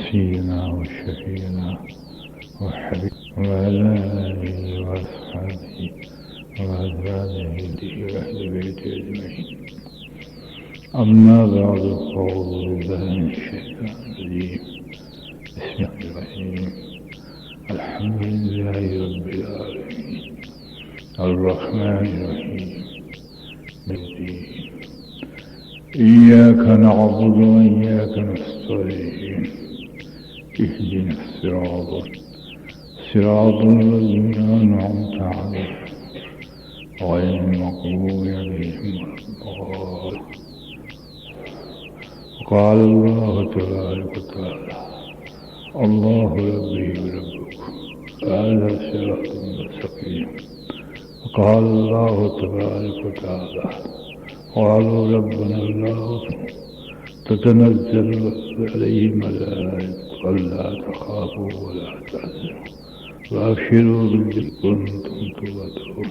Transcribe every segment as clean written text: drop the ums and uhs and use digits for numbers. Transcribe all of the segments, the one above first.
سيدنا وشفينا وحبيب وعلى آله وأصحابه وأزواجه وأهل بيته أجمعين. أما بعد فأعوذ بالله من الشيطان الرجيم. بسم الله الرحمن الرحيم. الحمد لله رب العالمين الرحمن الرحيم إياك نعبد وإياك نستعين اهدنا صراط الذين أنعمت عليهم غير المغضوب عليهم ولا الضالين. قال الله تبارك وتعالى الله ربي وربكم هذا صراط مستقيم. وقال الله تبارك وتعالى قالوا ربنا الله تتنزل عليهم الملائكة ألا تخافوا ولا تحزنوا وأبشروا بالذي كنتم توعدون.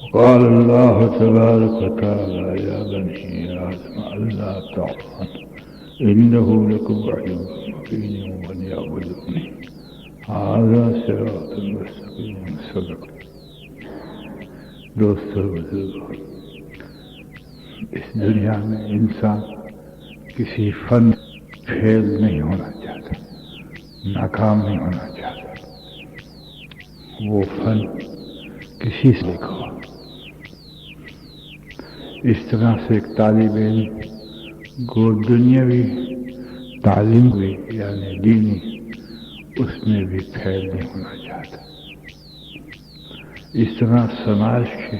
وقال الله تبارك وتعالى يا بني آدم ألا تعصوا إنه لكم عدو مبين وأن يعبدوني هذا صراط مستقيم. صدق. دوستو بزرگوں، اس دنیا میں انسان کسی فن فیل نہیں ہونا چاہتا، ناکام نہیں ہونا چاہتا. وہ فن کسی سے لکھو. اس طرح سے ایک طالب علم کو دنیاوی تعلیم بھی یعنی دینی اس میں بھی فیل نہیں ہونا چاہتا. اس طرح سماج کے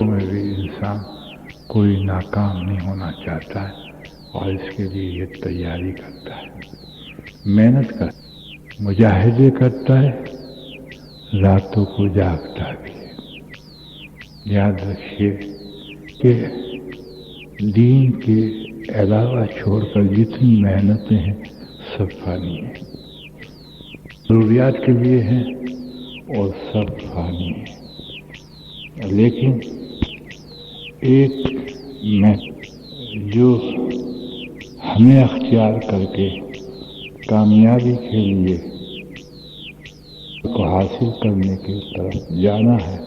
میں بھی انسان کوئی ناکام نہیں ہونا چاہتا ہے اور اس کے لیے یہ تیاری کرتا ہے، محنت کرتا ہے، مجاہدے کرتا ہے، راتوں کو جاگتا بھی ہے. یاد رکھیے کہ دین کے علاوہ چھوڑ کر جتنی محنتیں ہیں سب فانی ہیں، ضروریات کے لیے ہیں اور سب فانی ہیں. لیکن ایک میں جو ہمیں اختیار کر کے کامیابی کے لیے کو حاصل کرنے کی طرف جانا ہے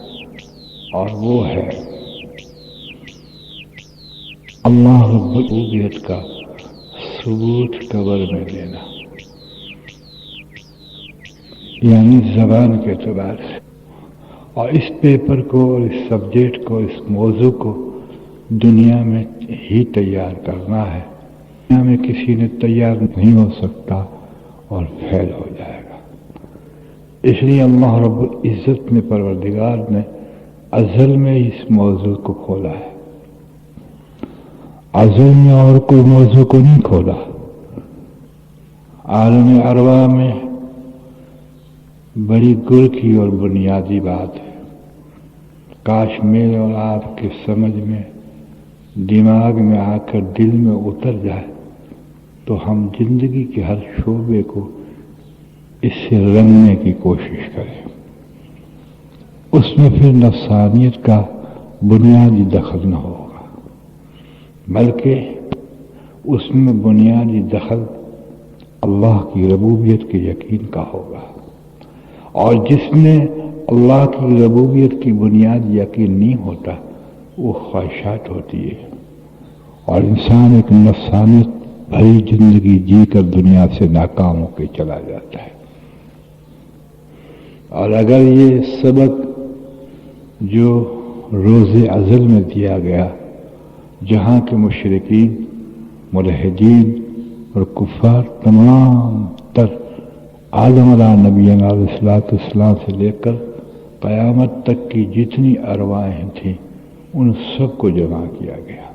اور وہ ہے اللہ رب العزت کا ثبوت قبر میں دینا، یعنی زبان کے اعتبار سے. اور اس پیپر کو اور اس سبجیکٹ کو، اس موضوع کو دنیا میں ہی تیار کرنا ہے. دنیا میں کسی نے تیار نہیں ہو سکتا اور فیل ہو جائے گا. اس لیے اللہ رب العزت نے پروردگار نے ازل میں اس موضوع کو کھولا ہے. ازل میں اور کوئی موضوع کو نہیں کھولا. عالم ارواح میں بڑی گر کی اور بنیادی بات ہے. کاش میرے اور آپ کے سمجھ میں، دماغ میں آ کر دل میں اتر جائے تو ہم زندگی کے ہر شعبے کو اس سے رنگنے کی کوشش کریں. اس میں پھر نفسانیت کا بنیادی دخل نہ ہوگا، بلکہ اس میں بنیادی دخل اللہ کی ربوبیت کے یقین کا ہوگا. اور جس میں اللہ کی ربوبیت کی بنیاد یقین نہیں ہوتا وہ خواہشات ہوتی ہے اور انسان ایک نفسانیت بھری زندگی جی کر دنیا سے ناکام ہو کے چلا جاتا ہے. اور اگر یہ سبق جو روز ازل میں دیا گیا، جہاں کے مشرکین، ملحدین اور کفار تمام تر عالم علیہ نبینا علیہ السلام سے لے کر قیامت تک کی جتنی ارواحیں تھیں ان سب کو جمع کیا گیا.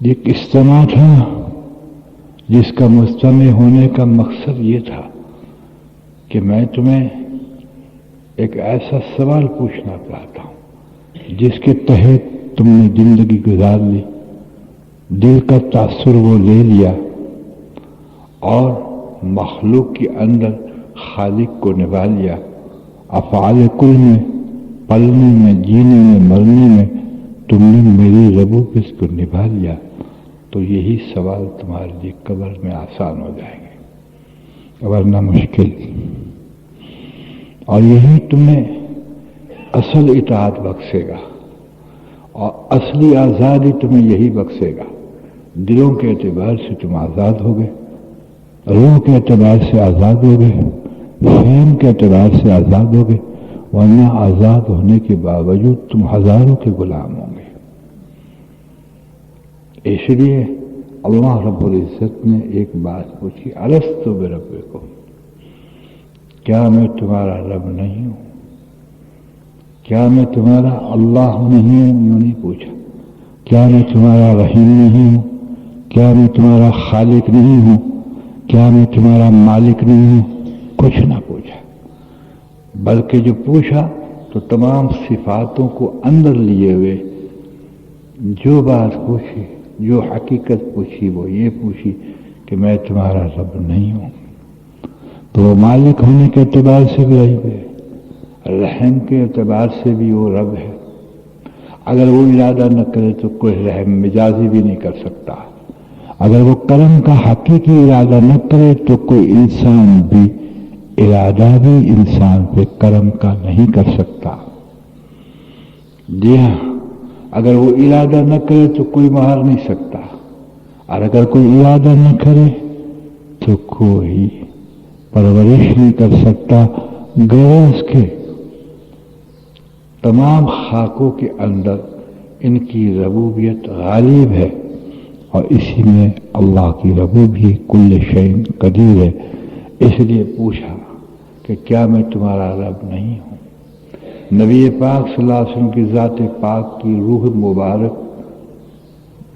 یہ ایک اجتماع تھا جس کا مجتمع ہونے کا مقصد یہ تھا کہ میں تمہیں ایک ایسا سوال پوچھنا چاہتا ہوں جس کے تحت تم نے زندگی گزار لی، دل کا تاثر وہ لے لیا اور مخلوق کے اندر خالق کو نبھا لیا. افعال کل میں، پلنے میں، جینے میں، مرنے میں تم نے میری ربوبیت کو نبھا لیا. تو تو یہی سوال تمہارے لیے قبر میں آسان ہو جائیں گے، ورنہ مشکل۔ اور یہی تمہیں اصل اطاعت بخشے گا، اور اصلی آزادی تمہیں یہی بخشے گا۔ دلوں کے اعتبار سے تم آزاد ہو گئے، روح کے اعتبار سے آزاد ہو گئے، فہم کے اعتبار سے آزاد ہو گئے، ورنہ آزاد ہونے کے باوجود تم ہزاروں کے غلام ہوں گے۔ اس لیے اللہ رب العزت نے ایک بات پوچھی، الستُ بربکم، کیا میں تمہارا رب نہیں ہوں؟ کیا میں تمہارا اللہ نہیں ہوں؟ یوں نہیں پوچھا۔ کیا میں تمہارا رحیم نہیں ہوں؟ کیا میں تمہارا خالق نہیں ہوں؟ کیا میں تمہارا مالک نہیں ہوں؟ کچھ نہ پوچھا، بلکہ جو پوچھا تو تمام صفاتوں کو اندر لیے ہوئے جو بات پوچھی، جو حقیقت پوچھی، وہ یہ پوچھی کہ میں تمہارا رب نہیں ہوں۔ تو وہ مالک ہونے کے اعتبار سے بھی رب ہے، رحم کے اعتبار سے بھی وہ رب ہے۔ اگر وہ ارادہ نہ کرے تو کوئی رحم مجازی بھی نہیں کر سکتا، اگر وہ کرم کا حقیقی ارادہ نہ کرے تو کوئی انسان بھی ارادہ بھی انسان پہ کرم کا نہیں کر سکتا۔ جی ہاں، اگر وہ ارادہ نہ کرے تو کوئی مار نہیں سکتا، اور اگر کوئی ارادہ نہ کرے تو کوئی پرورش نہیں کر سکتا۔ گوز کے تمام خاکوں کے اندر ان کی ربوبیت غالب ہے، اور اسی میں اللہ کی ربوبیت کل شیء قدیر ہے۔ اس لیے پوچھا کہ کیا میں تمہارا رب نہیں ہوں؟ نبی پاک صلی اللہ علیہ وسلم کی ذات پاک کی روح مبارک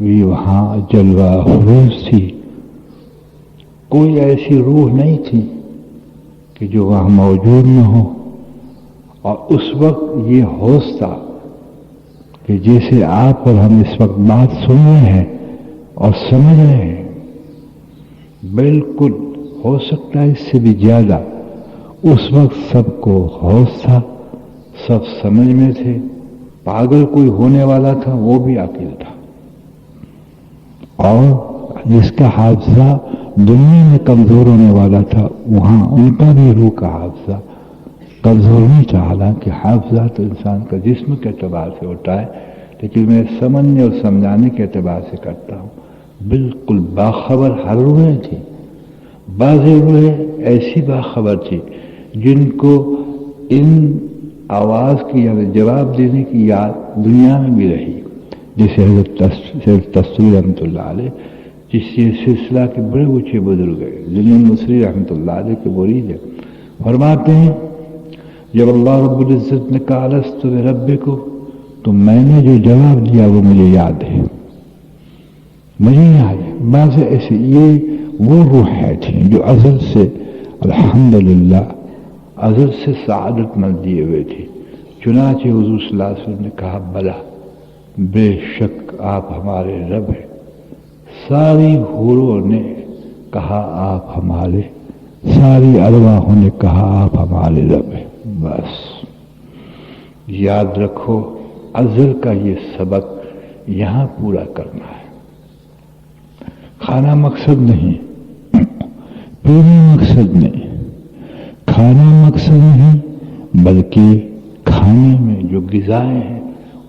بھی وہاں جلوہ افروز تھی، کوئی ایسی روح نہیں تھی کہ جو وہاں موجود نہ ہو۔ اور اس وقت یہ ہوش تھا کہ جیسے آپ اور ہم اس وقت بات سن رہے ہیں اور سمجھ رہے ہیں، بالکل ہو سکتا ہے اس سے بھی زیادہ۔ اس وقت سب کو ہوش تھا، سب سمجھ میں تھے، پاگل کوئی ہونے والا تھا وہ بھی عاقل تھا، اور جس کا حافظہ دنیا میں کمزور ہونے والا تھا وہاں ان کا بھی روح کا حافظہ کمزور نہیں تھا۔ حالانکہ حافظہ تو انسان کا جسم کے اعتبار سے ہوتا ہے، لیکن میں سمجھنے اور سمجھانے کے اعتبار سے کرتا ہوں۔ بالکل باخبر ہر روحیں تھی، بعض روحیں ایسی باخبر تھی جن کو ان آواز کی یعنی جواب دینے کی یاد دنیا میں بھی رہی، جیسے حضرت تستوری رحمۃ اللہ علیہ، جس سے سلسلہ کے بڑے اونچے بزرگ ہیں، جن مصری رحمۃ اللہ علیہ کے مرید ہیں، فرماتے ہیں جب اللہ رب العزت نے کہا الستُ بربکم تو میں نے جو جواب دیا وہ مجھے یاد ہے، مجھے یاد ہے۔ بعض ایسے یہ وہ روحیں تھیں جو ازل سے الحمدللہ ازل سے سعادت مند دیے ہوئے تھے۔ چنانچہ حضور صلی اللہ علیہ وسلم نے کہا بلا، بے شک آپ ہمارے رب ہیں۔ ساری حوروں نے کہا آپ ہمارے، ساری ارواحوں نے کہا آپ ہمارے رب ہیں۔ بس یاد رکھو ازل کا یہ سبق یہاں پورا کرنا ہے۔ کھانا مقصد نہیں، پینا مقصد نہیں، کھانا مقصد نہیں، بلکہ کھانے میں جو غذائیں ہیں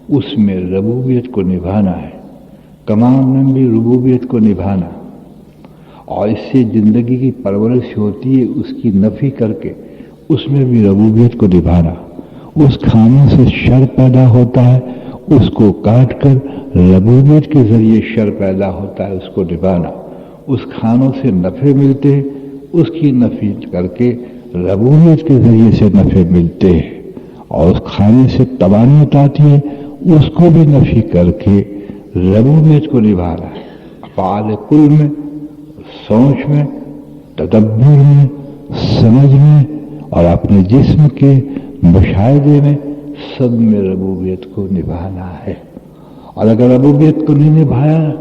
اس میں ربوبیت کو نبھانا ہے، کمام میں بھی ربوبیت کو نبھانا، اور اس سے زندگی کی پرورش ہوتی ہے، اس کی نفی کر کے اس میں بھی ربوبیت کو نبھانا۔ اس کھانے سے شر پیدا ہوتا ہے، اس کو کاٹ کر ربوبیت کے ذریعے شر پیدا ہوتا ہے، اس کو نبھانا۔ اس کھانوں سے نفع ملتے ہیں، اس کی نفی کر کے ربوبیت کے ذریعے سے نفع ملتے ہیں، اور اس کھانے سے توانائی آتی ہے، اس کو بھی نفی کر کے ربوبیت کو نبھانا ہے۔ افعال کل میں، سوچ میں، تدبر میں، سمجھ میں، اور اپنے جسم کے مشاہدے میں، سب میں ربوبیت کو نبھانا ہے۔ اور اگر ربوبیت کو نہیں نبھایا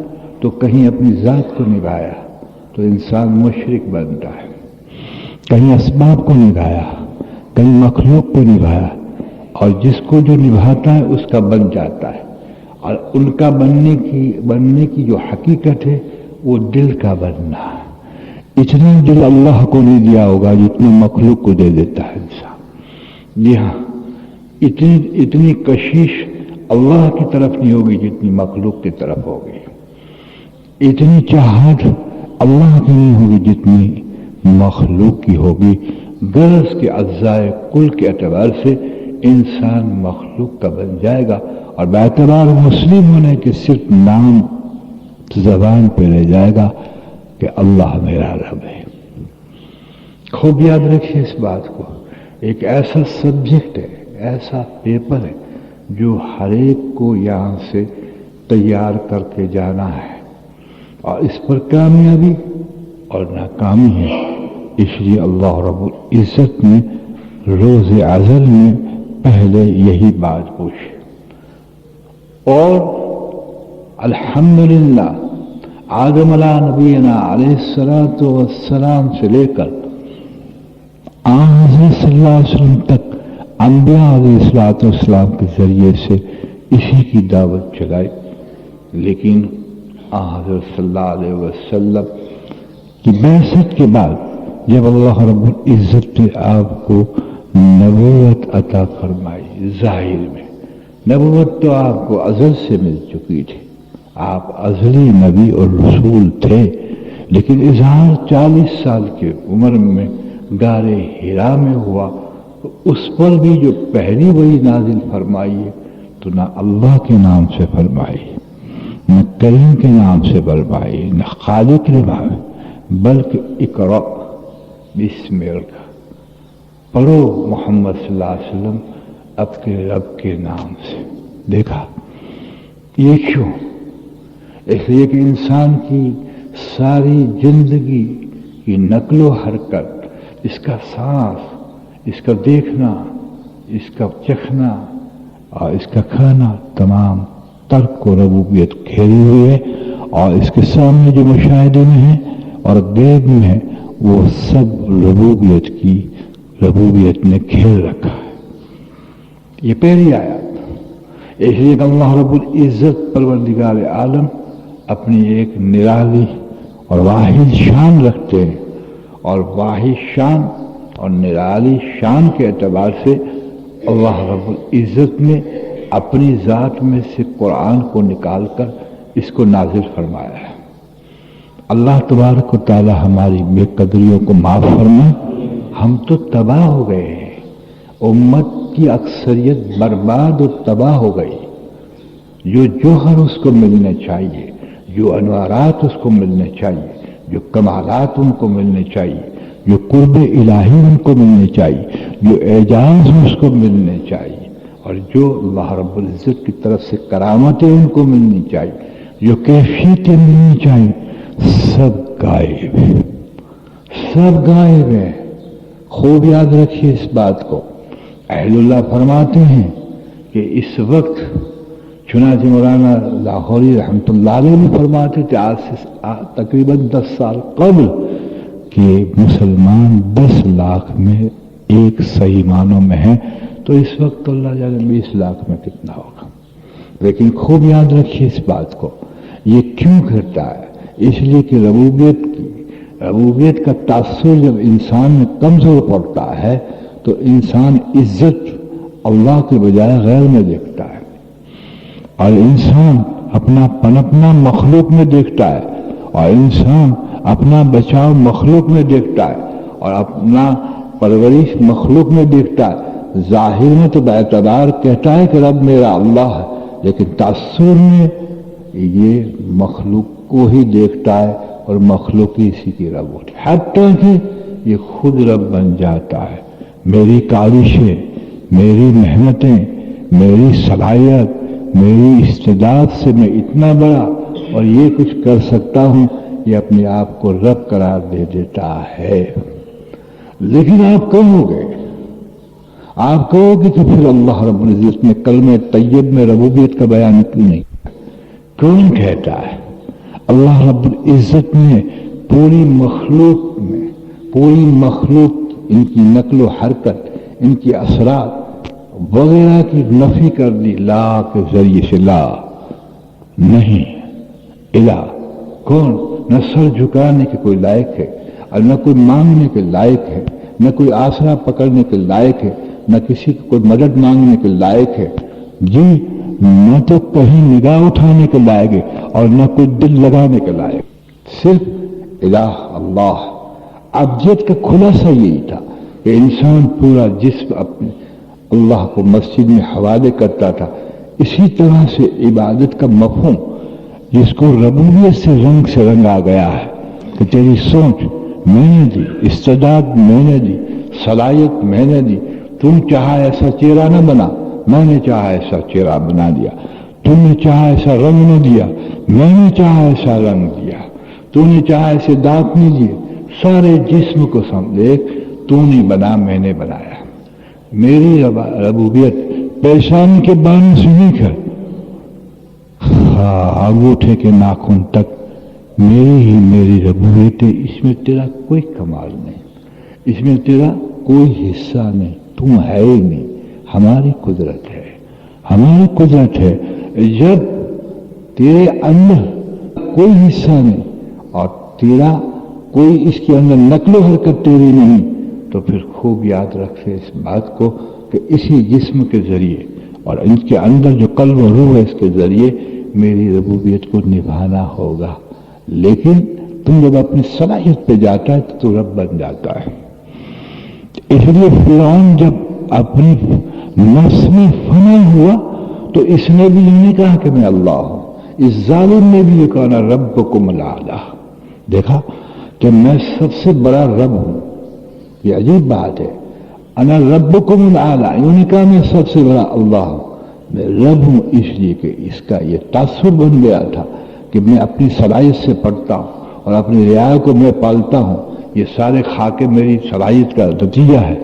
تو کہیں اپنی ذات کو نبھایا تو انسان مشرک بنتا ہے، کہیں اسباب کو نبھایا، کہیں مخلوق کو نبھایا، اور جس کو جو نبھاتا ہے اس کا بن جاتا ہے۔ اور ان کا بننے کی جو حقیقت ہے وہ دل کا بننا ہے. اتنا دل اللہ کو نہیں دیا ہوگا جتنا مخلوق کو دے دیتا ہے انسان. جی ہاں، اتنی کشش اللہ کی طرف نہیں ہوگی جتنی مخلوق کی طرف ہوگی. اتنی چاہت اللہ کی نہیں ہوگی جتنی مخلوق کی ہوگی. غرض کے اجزاء کل کے اعتبار سے انسان مخلوق کا بن جائے گا، اور باعتبار مسلم ہونے کے صرف نام زبان پہ رہ جائے گا کہ اللہ میرا رب ہے. خوب یاد رکھیے اس بات کو. ایک ایسا سبجیکٹ ہے، ایسا پیپر ہے جو ہر ایک کو یہاں سے تیار کر کے جانا ہے، اور اس پر کامیابی اور ناکامی ہے. اس لیے اللہ رب العزت نے روز ازل میں پہلے یہی بات پوچھی. اور الحمدللہ آدم علیہ نبینا علیہ الصلوۃ والسلام سے لے کر حضرت صلی اللہ علیہ وسلم تک انبیاء علیہ الصلوۃ والسلام کے ذریعے سے اسی کی دعوت چلائی. لیکن حضرت صلی اللہ علیہ وسلم کی بعثت کے بعد جب اللہ رب العزت نے آپ کو نبوت عطا فرمائی، ظاہر میں نبوت تو آپ کو ازل سے مل چکی تھی، آپ ازلی نبی اور رسول تھے، لیکن اظہار 40 سال کی عمر میں غار حرا میں ہوا. تو اس پر بھی جو پہلی وحی نازل فرمائی ہے تو نہ اللہ کے نام سے فرمائی، نہ کریم کے نام سے فرمائی، نہ خالق کے نام، بلکہ اقرأ بسم اللہ، پڑھو محمد صلی اللہ علیہ وسلم اپنے رب کے نام سے. دیکھا یہ کیوں؟ اس لیے کہ انسان کی ساری زندگی کی نقل و حرکت، اس کا سانس، اس کا دیکھنا، اس کا چکھنا اور اس کا کھانا تمام ترک و ربوبیت گھیری ہوئی ہے. اور اس کے سامنے جو مشاہدے میں ہیں اور غیب میں ہیں وہ سب ربوبیت نے گھیر رکھا ہے. یہ پہلی آیات. اس لیے کہ اللہ رب العزت پروردگار عالم اپنی ایک نرالی اور واحد شان رکھتے ہیں، اور واحد شان اور نرالی شان کے اعتبار سے اللہ رب العزت نے اپنی ذات میں سے قرآن کو نکال کر اس کو نازل فرمایا ہے. اللہ تبارک و تعالی ہماری بے قدریوں کو معاف فرمائے. ہم تو تباہ ہو گئے ہیں، امت کی اکثریت برباد و تباہ ہو گئی. جو جوہر اس کو ملنے چاہیے، جو انوارات اس کو ملنے چاہیے، جو کمالات ان کو ملنے چاہیے، جو قرب الہی ان کو ملنے چاہیے، جو اعجاز اس کو ملنے چاہیے، اور جو اللہ رب العزت کی طرف سے کرامتیں ان کو ملنی چاہیے، جو کیفیتیں ملنی چاہیے، سب غائب ہے، سب غائب ہے. خوب یاد رکھیے اس بات کو. اہل اللہ فرماتے ہیں کہ اس وقت چنانچہ مولانا لاہوری رحمۃ اللہ علیہ بھی فرماتے تھے آج سے تقریباً 10 سال قبل کہ مسلمان 10 لاکھ میں ایک صحیح معنوں میں ہیں، تو اس وقت تو اللہ جانے 20 لاکھ میں کتنا ہوگا. لیکن خوب یاد رکھیے اس بات کو. یہ کیوں گھٹتا ہے؟ اس لیے کہ ربوبیت کا تاثر جب انسان میں کمزور پڑتا ہے تو انسان عزت اللہ کے بجائے غیر میں دیکھتا ہے، اور انسان اپنا پنپنا مخلوق میں دیکھتا ہے، اور انسان اپنا بچاؤ مخلوق میں دیکھتا ہے، اور اپنا پرورش مخلوق میں دیکھتا ہے. ظاہر میں تو باعتبار کہتا ہے کہ رب میرا اللہ ہے، لیکن تاثر میں یہ مخلوق کو ہی دیکھتا ہے اور مخلوق ہی اسی کی رب ہوتی ہے، حتیٰ کہ یہ خود رب بن جاتا ہے. میری کاوشیں، میری محنتیں، میری صلاحیت، میری استعداد سے میں اتنا بڑا اور یہ کچھ کر سکتا ہوں، یہ اپنے آپ کو رب قرار دے دیتا ہے. لیکن آپ کہو گے کہ پھر اللہ رب العزت نے کلمہ طیب میں ربوبیت کا بیان کیوں نہیں؟ کون کہتا ہے؟ اللہ رب العزت نے پوری مخلوق ان کی نقل و حرکت، ان کی اثرات وغیرہ کی نفی کر دی لا کے ذریعے سے. لا نہیں الہ کون؟ نہ سر جھکانے کے کوئی لائق ہے اور نہ کوئی مانگنے کے لائق ہے، نہ کوئی آسرا پکڑنے کے لائق ہے، نہ کسی کو کوئی مدد مانگنے کے لائق ہے جی، نہ تو کہیں نگاہ اٹھانے کے لائق ہے اور نہ کوئی دل لگانے کے لائق، صرف الہ اللہ۔ ابجد کا خلاصہ یہی تھا کہ انسان پورا جسم اپنے اللہ کو مسجد میں حوالے کرتا تھا۔ اسی طرح سے عبادت کا مفہوم جس کو ربوبیت سے رنگا گیا ہے کہ تیری سوچ میں نے دی، استعداد میں نے دی، صلاحیت میں نے دی، تم چاہا ایسا چہرہ نہ بنا، میں نے چاہا ایسا چہرہ بنا دیا، تم نے چاہا ایسا رنگ نہ دیا، میں نے چاہا ایسا رنگ دیا، تو نے چاہا ایسے دانت نہیں دیے، سارے جسم کو سمجھے تو نہیں بنا، میں نے بنایا۔ میری ربوبیت پیشانی کے بانے سے نہیں کر، انگوٹھے کے ناخن تک میری ربوبیت ہے۔ اس میں تیرا کوئی کمال نہیں، اس میں تیرا کوئی حصہ نہیں، تم ہے ہی نہیں، ہماری قدرت ہے، ہماری قدرت ہے۔ جب تیرے اندر کوئی حصہ نہیں اور تیرا کوئی اس کے اندر نقل و حرکت تیری نہیں، تو پھر خوب یاد رکھے اس بات کو کہ اسی جسم کے ذریعے اور ان کے اندر جو قلب و روح ہے اس کے ذریعے میری ربوبیت کو نبھانا ہوگا۔ لیکن تم جب اپنی صلاحیت پہ جاتا ہے تو تو رب بن جاتا ہے۔ اس لیے فرعون جب اپنی نفس میں فنا ہوا تو اس نے بھی یہ نہیں کہا کہ میں اللہ ہوں، اس ظالم نے بھی یہ کہا نا ربکم الاعلی، دیکھا کہ میں سب سے بڑا رب ہوں۔ یہ عجیب بات ہے، انا ربکم الاعلی، انہوں نے کہا میں سب سے بڑا اللہ ہوں، میں رب ہوں، اس لیے کہ اس کا یہ تاثر بن گیا تھا کہ میں اپنی صلاحیت سے پڑھتا ہوں اور اپنی رعایا کو میں پالتا ہوں، یہ سارے خاکے میری صلاحیت کا نتیجہ ہے۔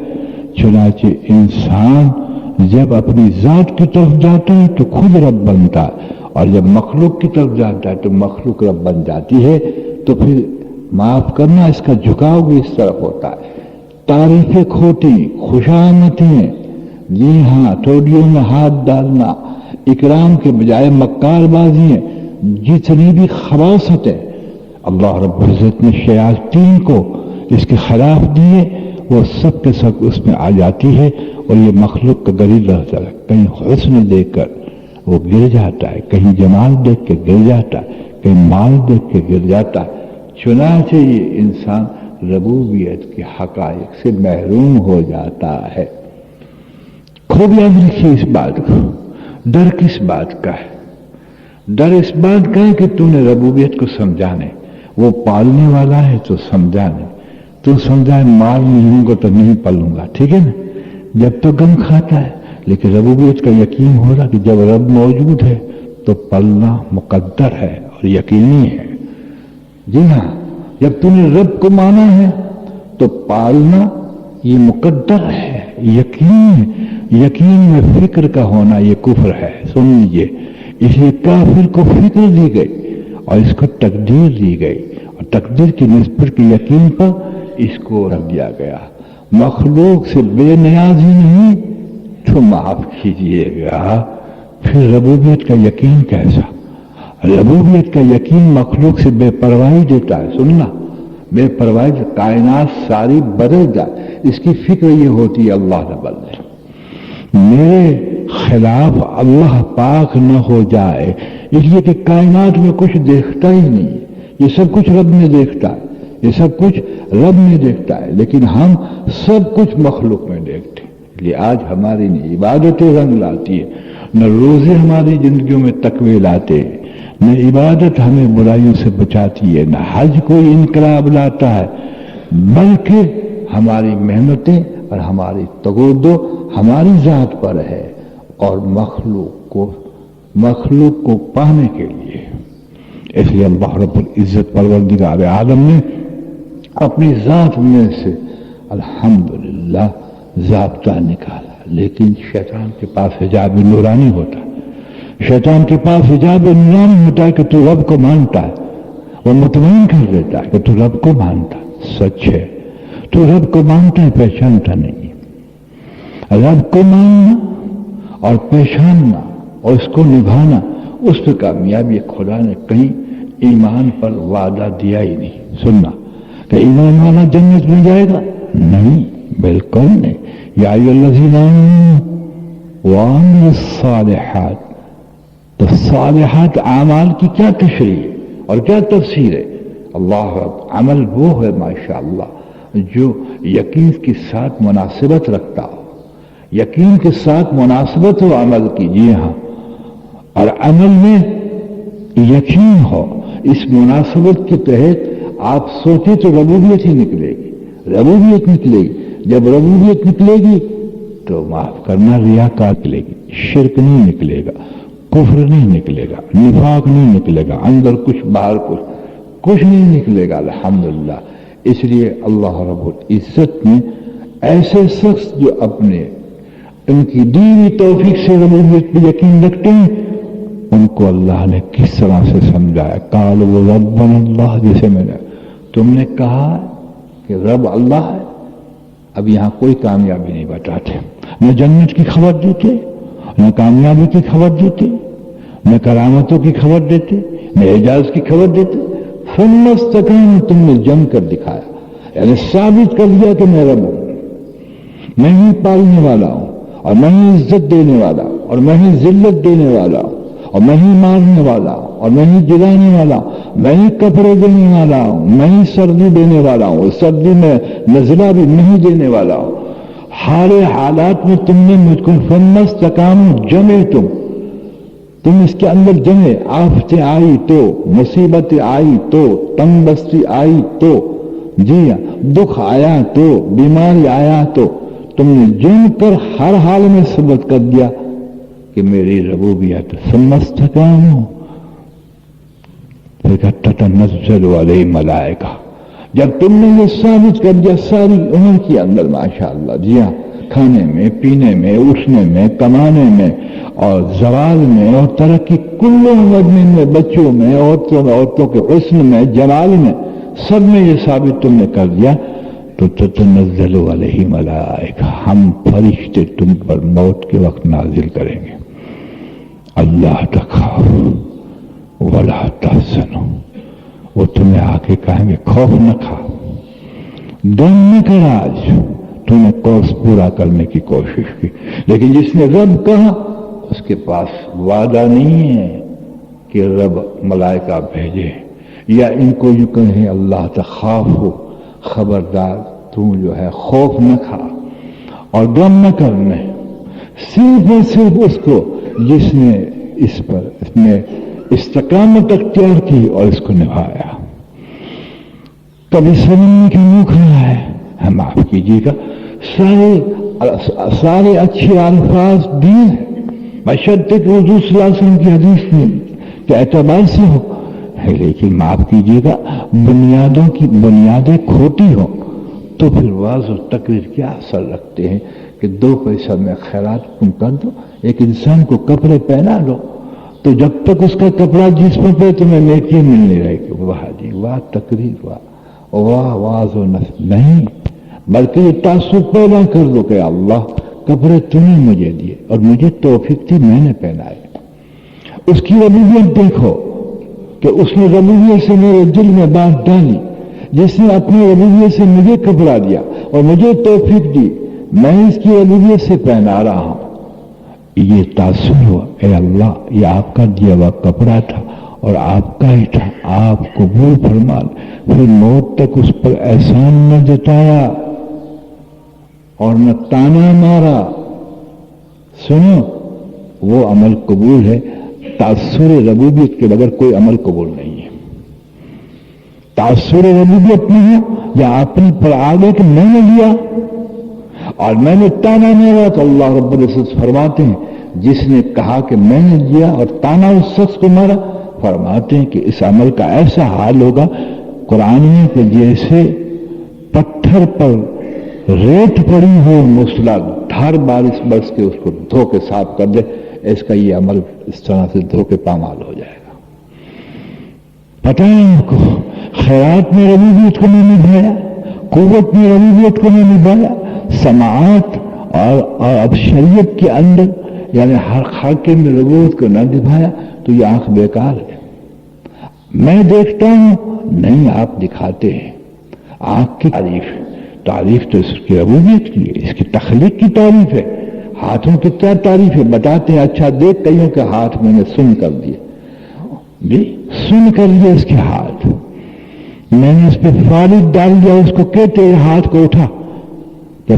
چنانچہ انسان جب اپنی ذات کی طرف جاتا ہے تو خود رب بنتا ہے، اور جب مخلوق کی طرف جاتا ہے تو مخلوق رب بن جاتی ہے۔ تو پھر معاف کرنا، اس کا جھکاؤ بھی اس طرف ہوتا ہے۔ تعریفیں کھوٹی، خوشامدیں، جی ہاں، ٹوڈیوں میں ہاتھ ڈالنا، اکرام کے بجائے مکار بازیاں، جتنی بھی خباثت ہے اللہ رب العزت نے شیاطین کو اس کے خلاف دیے، وہ سب کے سب اس میں آ جاتی ہے، اور یہ مخلوق کا غریب رہتا ہے، کہیں حسن دیکھ کر وہ گر جاتا ہے، کہیں جمال دیکھ کے گر جاتا ہے، کہیں مال دیکھ کے گر جاتا ہے۔ چنانچہ یہ انسان ربوبیت کے حقائق سے محروم ہو جاتا ہے۔ خوب یاد رکھیے اس بات کو۔ ڈر کس بات کا ہے؟ ڈر اس بات کا ہے کہ تو نے ربوبیت کو سمجھانے، وہ پالنے والا ہے تو سمجھانے، تو سمجھائے مال نہیں ہوں گا تو نہیں پالوں گا، ٹھیک ہے نا؟ جب تو غم کھاتا ہے، لیکن ربوبیت کا یقین ہو رہا کہ جب رب موجود ہے تو پلنا مقدر ہے اور یقینی ہے۔ جی ہاں، جب تم نے رب کو مانا ہے تو پالنا یہ مقدر ہے، یقین ہے۔ یقین میں فکر کا ہونا یہ کفر ہے، سن لیجیے۔ اس لیے کافر کو فکر دی گئی اور اس کو تقدیر دی گئی، اور تقدیر کی نسبت کے یقین پر اس کو رکھ دیا گیا۔ مخلوق سے بے نیازی نہیں تو معاف کیجیے گا، پھر ربوبیت کا یقین کیسا؟ ربوبیت کا یقین مخلوق سے بے پرواہی دیتا ہے۔ سننا، بے پرواہی، کائنات ساری بدل جائے، اس کی فکر یہ ہوتی ہے اللہ نہ بدلے، میرے خلاف اللہ پاک نہ ہو جائے، اس لیے کہ کائنات میں کچھ دیکھتا ہی نہیں، یہ سب کچھ رب نے دیکھتا ہے، یہ سب کچھ رب نے دیکھتا ہے، لیکن ہم سب کچھ مخلوق میں دیکھتے ہیں۔ لیے آج ہماری نہ عبادتیں رنگ لاتی ہے، نہ روزے ہماری زندگیوں میں تقوی لاتے ہیں، نہ عبادت ہمیں برائیوں سے بچاتی ہے، نہ حج کوئی انقلاب لاتا ہے، بلکہ ہماری محنتیں اور ہماری تگودو ہماری ذات پر ہے، اور مخلوق کو پانے کے لیے۔ اس لیے اللہ رب العزت پروردگار عالم نے اپنی ذات میں سے الحمدللہ ضابطہ نکالا، لیکن شیطان کے پاس حجاب نورانی ہوتا ہے، شیطان کے پاس حجاب نورانی ہوتا ہے کہ تو رب کو مانتا ہے، وہ مطمئن کر دیتا ہے کہ تو رب کو مانتا ہے، سچ ہے، تو رب کو مانتا ہے، پہچانتا نہیں۔ رب کو ماننا اور پہچاننا اور اس کو نبھانا اس پہ کامیابی خدا نے کہیں ایمان پر وعدہ دیا ہی نہیں. سننا کہ ایمان والا جنت میں جائے گا؟ نہیں، بالکل نہیں. یا ایھا الذین آمنوا وعملوا الصالحات. تو صالحات اعمال کی کیا تشریح اور کیا تفسیر ہے؟ اللہ عمل وہ ہے ماشاءاللہ جو یقین کے ساتھ مناسبت رکھتا ہو، یقین کے ساتھ مناسبت ہو عمل کی. جی ہاں، اور عمل میں یقین ہو. اس مناسبت کے تحت آپ سوچیں تو ربوبیت ہی نکلے گی، ربوبیت نکلے گی. جب ربوبیت نکلے گی تو معاف کرنا ریاکار نکلے گی، شرک نہیں نکلے گا، کفر نہیں نکلے گا، نفاق نہیں نکلے گا، اندر کچھ باہر کچھ نہیں نکلے گا. الحمدللہ. اس لیے اللہ رب العزت نے ایسے شخص جو اپنے ان کی دینی توفیق سے ربوبیت پہ یقین رکھتے ہیں، ان کو اللہ نے کس طرح سے سمجھایا. قالوا ربنا اللہ. جیسے میں نے تم نے کہا کہ رب اللہ ہے، اب یہاں کوئی کامیابی نہیں بتاتے، نہ جنت کی خبر دیتے، نہ کامیابی کی خبر دیتے، نہ کرامتوں کی خبر دیتے، نہ اعجاز کی خبر دیتے. ثم استقاموا. تم نے جم کر دکھایا، یعنی ثابت کر دیا کہ میں رب ہوں، میں ہی پالنے والا ہوں، اور میں ہی عزت دینے والا ہوں، اور میں ہی ذلت دینے والا ہوں، اور میں ہی مارنے والا ہوں، اور میں ہی جلانے والا ہوں، میں ہی کپڑے دینے والا ہوں، میں ہی سردی دینے والا ہوں، سردی میں نزلہ بھی میں ہی دینے والا ہوں. ہر حالات میں تم نے مجھ کو ثم استقاموا. جمے تم اس کے اندر جمے. آفتیں آئی تو، مصیبتیں آئی تو، تنگ دستی آئی تو، جی ہاں، دکھ آیا تو، بیماری آیا تو، تم نے جم کر ہر حال میں ثبت کر دیا کہ میری ربوبیت. ثم استقاموا. پھر تتنزل علیہم الملائکہ. جب تم نے یہ ثابت کر دیا ساری عمر کے اندر ماشاءاللہ، جی ہاں، کھانے میں، پینے میں، اٹھنے میں، کمانے میں، اور زوال میں، اور ترقی کل مجمع میں، بچوں میں، عورتوں کے حسن میں، جمال میں، سب میں یہ ثابت تم نے کر دیا تو تتنزل علیہم الملائکہ. ہم فرشتے تم پر موت کے وقت نازل کریں گے. اللہ تخافوا ولا تحزنوا. وہ تمہیں آ کے کہیں گے خوف نہ کھا، دم نہ کر. آج تم نے کورس پورا کرنے کی کوشش کی، لیکن جس نے رب کہا اس کے پاس وعدہ نہیں ہے کہ رب ملائکہ بھیجے یا ان کو یوں کہیں اللہ تخافوا، خبردار تو جو ہے خوف نہ کھا اور غم نہ کرنا. صرف اور صرف اس کو جس نے اس میں استقامت اختیار کی اور اس کو نبھایا. کبھی سمجھنے کے منہ کھڑا ہے، ہم معاف کیجیے گا، سارے اچھے الفاظ دین ہے، بشرط کہ حضور صلی اللہ علیہ وسلم کی حدیث میں کے اعتبار سے ہو، لیکن معاف کیجیے گا بنیادیں کھوٹی ہوں تو پھر واضح و تقریر کیا اثر رکھتے ہیں کہ 2 پیسہ میں خیرات تم کر دو، ایک انسان کو کپڑے پہنا دو، تو جب تک اس کا کپڑا جسم پہ تمہیں نیکی ملنے رہے گی. واہ جی واہ تقریر، واہ واض و نہیں، بلکہ یہ تعصب پیدا کر دو کہ اللہ کپڑے تم نے مجھے دیے اور مجھے توفیق تھی، میں نے پہنائے. اس کی ربوبیت دیکھو کہ اس نے ربوبیت سے میرے دل میں بات ڈالی، جس نے اپنی ربوبیت سے مجھے کپڑا دیا اور مجھے توفیق دی، میں اس کی ربوبیت سے پہنا رہا ہوں. یہ تاثر ہوا، اے اللہ یہ آپ کا دیا ہوا کپڑا تھا اور آپ کا ہی تھا، آپ قبول فرما. پھر موت تک اس پر احسان نہ جتایا اور نہ تانا مارا. سنو، وہ عمل قبول ہے. تاثر ربوبیت کے بغیر کوئی عمل قبول نہیں ہے. تاثر ربوبیت نہیں ہے یا اپنے پر آگے کہ میں نے لیا اور میں نے تانا مارا، تو اللہ رب العزت فرماتے ہیں جس نے کہا کہ میں نے دیا اور تانا اس شخص کو مارا، فرماتے ہیں کہ اس عمل کا ایسا حال ہوگا قرآن میں کہ جیسے پتھر پر ریت پڑی ہو موسلا دھار بارش برس کے اس کو دھو کے صاف کر دے، اس کا یہ عمل اس طرح سے دھو کے پامال ہو جائے گا. پتہ ہے آپ کو خیرات میں ربوبیت کو نہیں نبھایا، قوت میں ربوبیت کو نہیں نبھایا، سماعت اور اب شریعت کے اندر یعنی ہر خاکے میں ربوبیت کو نہ نبھایا تو یہ آنکھ بیکار ہے. میں دیکھتا ہوں نہیں آپ دکھاتے ہیں. آنکھ کی تعریف تو اس کی ربوبیت کی ہے، اس کی تخلیق کی تعریف ہے. ہاتھوں کی کیا تعریف ہے؟ بتاتے ہیں اچھا دیکھ کئیوں کے ہاتھ میں نے سن کر دیے جی، سن کر لیے اس کے ہاتھ، میں نے اس پہ فالج ڈال دیا، اس کو کہتے ہیں ہاتھ کو اٹھا کہ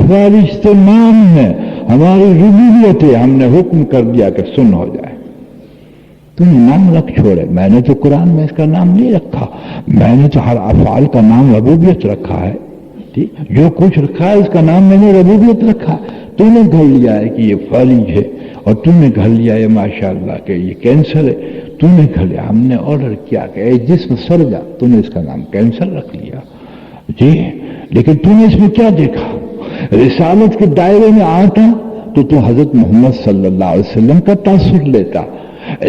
فالج سے نام ہے، ہماری ربوبیت ہے، ہم نے حکم کر دیا کہ سن ہو جائے. تو نے نام رکھ چھوڑے. میں نے تو قرآن میں اس کا نام نہیں رکھا، میں نے تو ہر افعال کا نام ربوبیت رکھا ہے. جو کچھ رکھا ہے اس کا نام میں نے ربوبیت رکھا. تو نے گھر لیا ہے کہ یہ فالج ہے، اور تو نے گھر لیا ہے ماشاءاللہ کہ یہ کینسر ہے. تو نے گھر لیا، ہم نے آرڈر کیا کہ اے جسم سڑ جا، تو نے اس کا نام کینسر رکھ لیا جی. لیکن تو نے اس میں کیا دیکھا؟ رسالت کے دائرے میں آتا تو حضرت محمد صلی اللہ علیہ وسلم کا تاثر لیتا،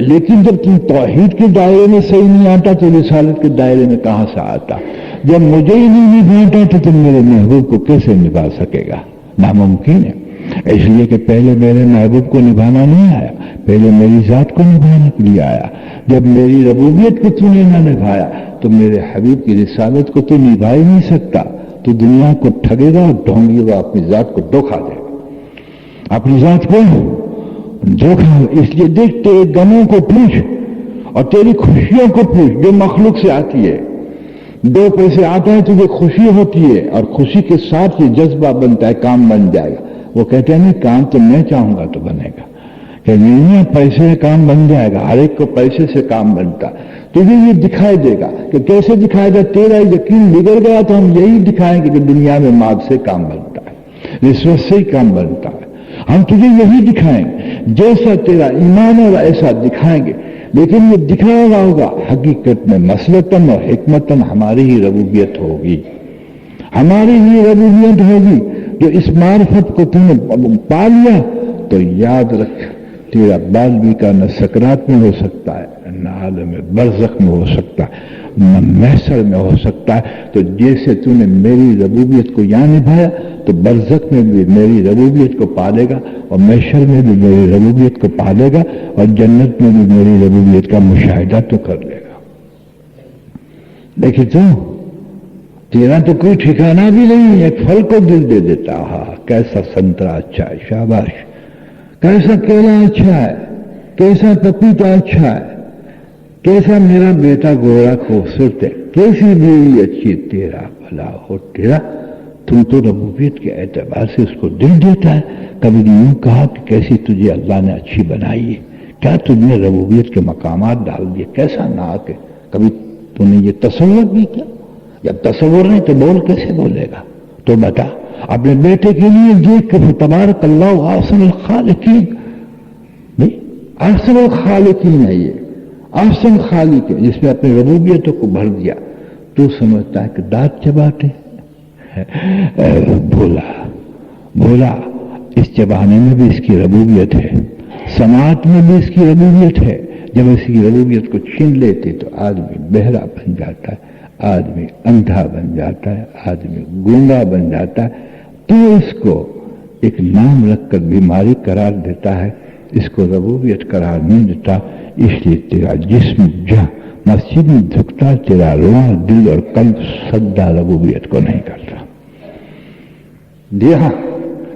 لیکن جب تم توحید کے دائرے میں صحیح نہیں آتا تو رسالت کے دائرے میں کہاں سے آتا؟ جب مجھے ہی نہیں نبھاتا تو تم میرے محبوب کو کیسے نبھا سکے گا؟ ناممکن ہے. اس لیے کہ پہلے میرے محبوب کو نبھانا نہیں آیا، پہلے میری ذات کو نبھانے کے لیے آیا. جب میری ربوبیت کو تو نے نہ نبھایا تو میرے حبیب کی رسالت کو تو نبھا ہی نہیں سکتا. تو دنیا کو ٹھگے گا اور ڈھونگے گا، اپنی ذات کو دھوکہ دے گا، اپنی ذات کو دھوکہ. اس لیے دیکھ تیرے غموں کو پوچھ اور تیری خوشیوں کو پوچھ جو مخلوق سے آتی ہے. 2 پیسے آتا ہے تجھے خوشی ہوتی ہے، اور خوشی کے ساتھ یہ جذبہ بنتا ہے کام بن جائے گا. وہ کہتے ہیں نہیں کام تو میں چاہوں گا تو بنے گا، کہ نہیں پیسے سے کام بن جائے گا. ہر ایک کو پیسے سے کام بنتا. تجھے یہ دکھائی دے گا کہ کیسے دکھائے گا؟ تیرا یقین بگڑ گیا تو ہم یہی دکھائیں گے کہ دنیا میں مال سے کام بنتا ہے، رشوت سے ہی کام بنتا ہے. ہم تجھے یہی دکھائیں گے، جیسا تیرا ایمان ہوگا ایسا دکھائیں گے. لیکن یہ دکھایا گا ہوگا حقیقت میں مسلطن اور حکمتن ہماری ہی ربوبیت ہوگی، ہماری ہی ربوبیت ہوگی. جو اس معرفت کو تم نے پا لیا تو یاد رکھ تیرا بال بھی کا نہ سکرات میں ہو سکتا ہے، نہ عالم برزخ میں ہو سکتا ہے، نہ محشر میں ہو سکتا ہے. تو جیسے تو نے میری ربوبیت کو یہاں نبھایا تو برزخ میں بھی میری ربوبیت کو پالے گا، اور محشر میں بھی میری ربوبیت کو پالے گا، اور جنت میں بھی میری ربوبیت کا مشاہدہ تو کر لے گا. لیکن تیرا تو کوئی ٹھکانہ بھی نہیں. ایک پھل کو دل دے دیتا، ہاں کیسا سنترا اچھا ہے، شاباش، کیسا کیلا اچھا ہے، کیسا پپیتا اچھا ہے، کیسا میرا بیٹا گورا خوبصورت ہے، کیسی بیوی اچھی، تیرا بھلا ہو تیرا. تم تو ربوبیت کے اعتبار سے اس کو دل دیتا ہے. کبھی یوں کہا کہ کیسی تجھے اللہ نے اچھی بنائی ہے، کیا تم نے ربوبیت کے مقامات ڈال دیے، کیسا ناک ہے. کبھی تو نے یہ تصور بھی کیا؟ جب تصور نہیں تو بول کیسے بولے گا؟ تو بتا. اپنے بیٹے کے لیے دیکھ کہ تبارک اللہ احسن الخالقین. احسن الخالقین ہے یہ، احسن خالق ہے جس نے اپنی ربوبیتوں کو بھر دیا. تو سمجھتا ہے کہ دانت چباتے بولا اس چبانے میں بھی اس کی ربوبیت ہے، سماعت میں بھی اس کی ربوبیت ہے. جب اس کی ربوبیت کو چھین لیتے تو آدمی بہرا بن جاتا ہے، آدمی اندھا بن جاتا ہے، آدمی گونگا بن جاتا ہے. تو اس کو ایک نام رکھ کر بیماری قرار دیتا ہے، اس کو ربوبیت قرار نہیں دیتا. اس لیے تیرا جسم جہاں مسجد میں جھکتا، تیرا روح، دل اور قلب سجدہ ربوبیت کو نہیں کرتا. دیکھا،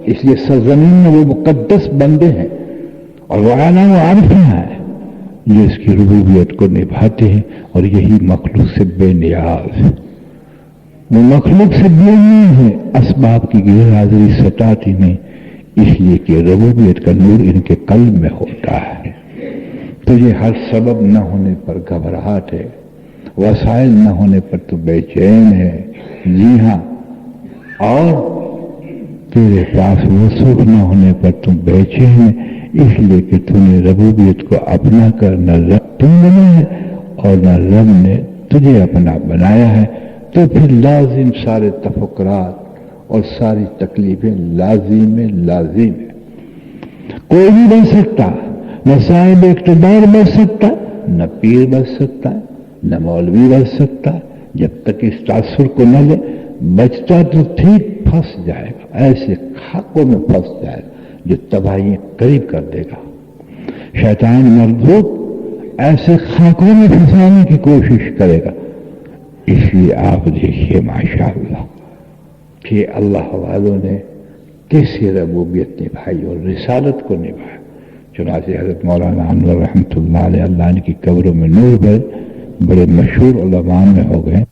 اس لیے سرزمین میں وہ مقدس بندے ہیں اور وہ عالم و عارفین ہیں جو اس کی ربوبیت کو نبھاتے ہیں، اور یہی مخلوق سے بے نیاز. وہ مخلوق سے بے نیاز ہے، اسباب کی غیر حاضری ستاتی نہیں، اس لیے کہ ربوبیت کا نور ان کے قلب میں ہوتا ہے. تجھے ہر سبب نہ ہونے پر گھبراہٹ ہے، وسائل نہ ہونے پر تو بے چین ہے. جی ہاں، اور تیرے پاس وصول نہ ہونے پر تم بے چین ہے، اس لیے کہ تو نے ربوبیت کو اپنا کر نہ رب تم بنا ہے اور نہ رب نے تجھے اپنا بنایا ہے. تو پھر لازم سارے تفکرات اور ساری تکلیفیں لازم ہے. کوئی نہیں بن سکتا، نہ صاحب اقتدار بن سکتا، نہ پیر بن سکتا، نہ مولوی بن سکتا. جب تک اس تاثر کو نہ لے، بچتا تو ٹھیک پھنس جائے گا، ایسے خاکوں میں پھنس جائے گا جو تباہی قریب کر دے گا. شیطان مردود ایسے خاکوں میں پھنسانے کی کوشش کرے گا. اس لیے آپ دیکھیے ماشاءاللہ کہ اللہ والوں نے کیسے ربوبیت نبھائی اور رسالت کو نبھایا. چنانچہ حضرت مولانا انور رحمۃ اللہ علیہ اللہ ان کی قبروں میں نور بھر بڑے مشہور علماء میں ہو گئے.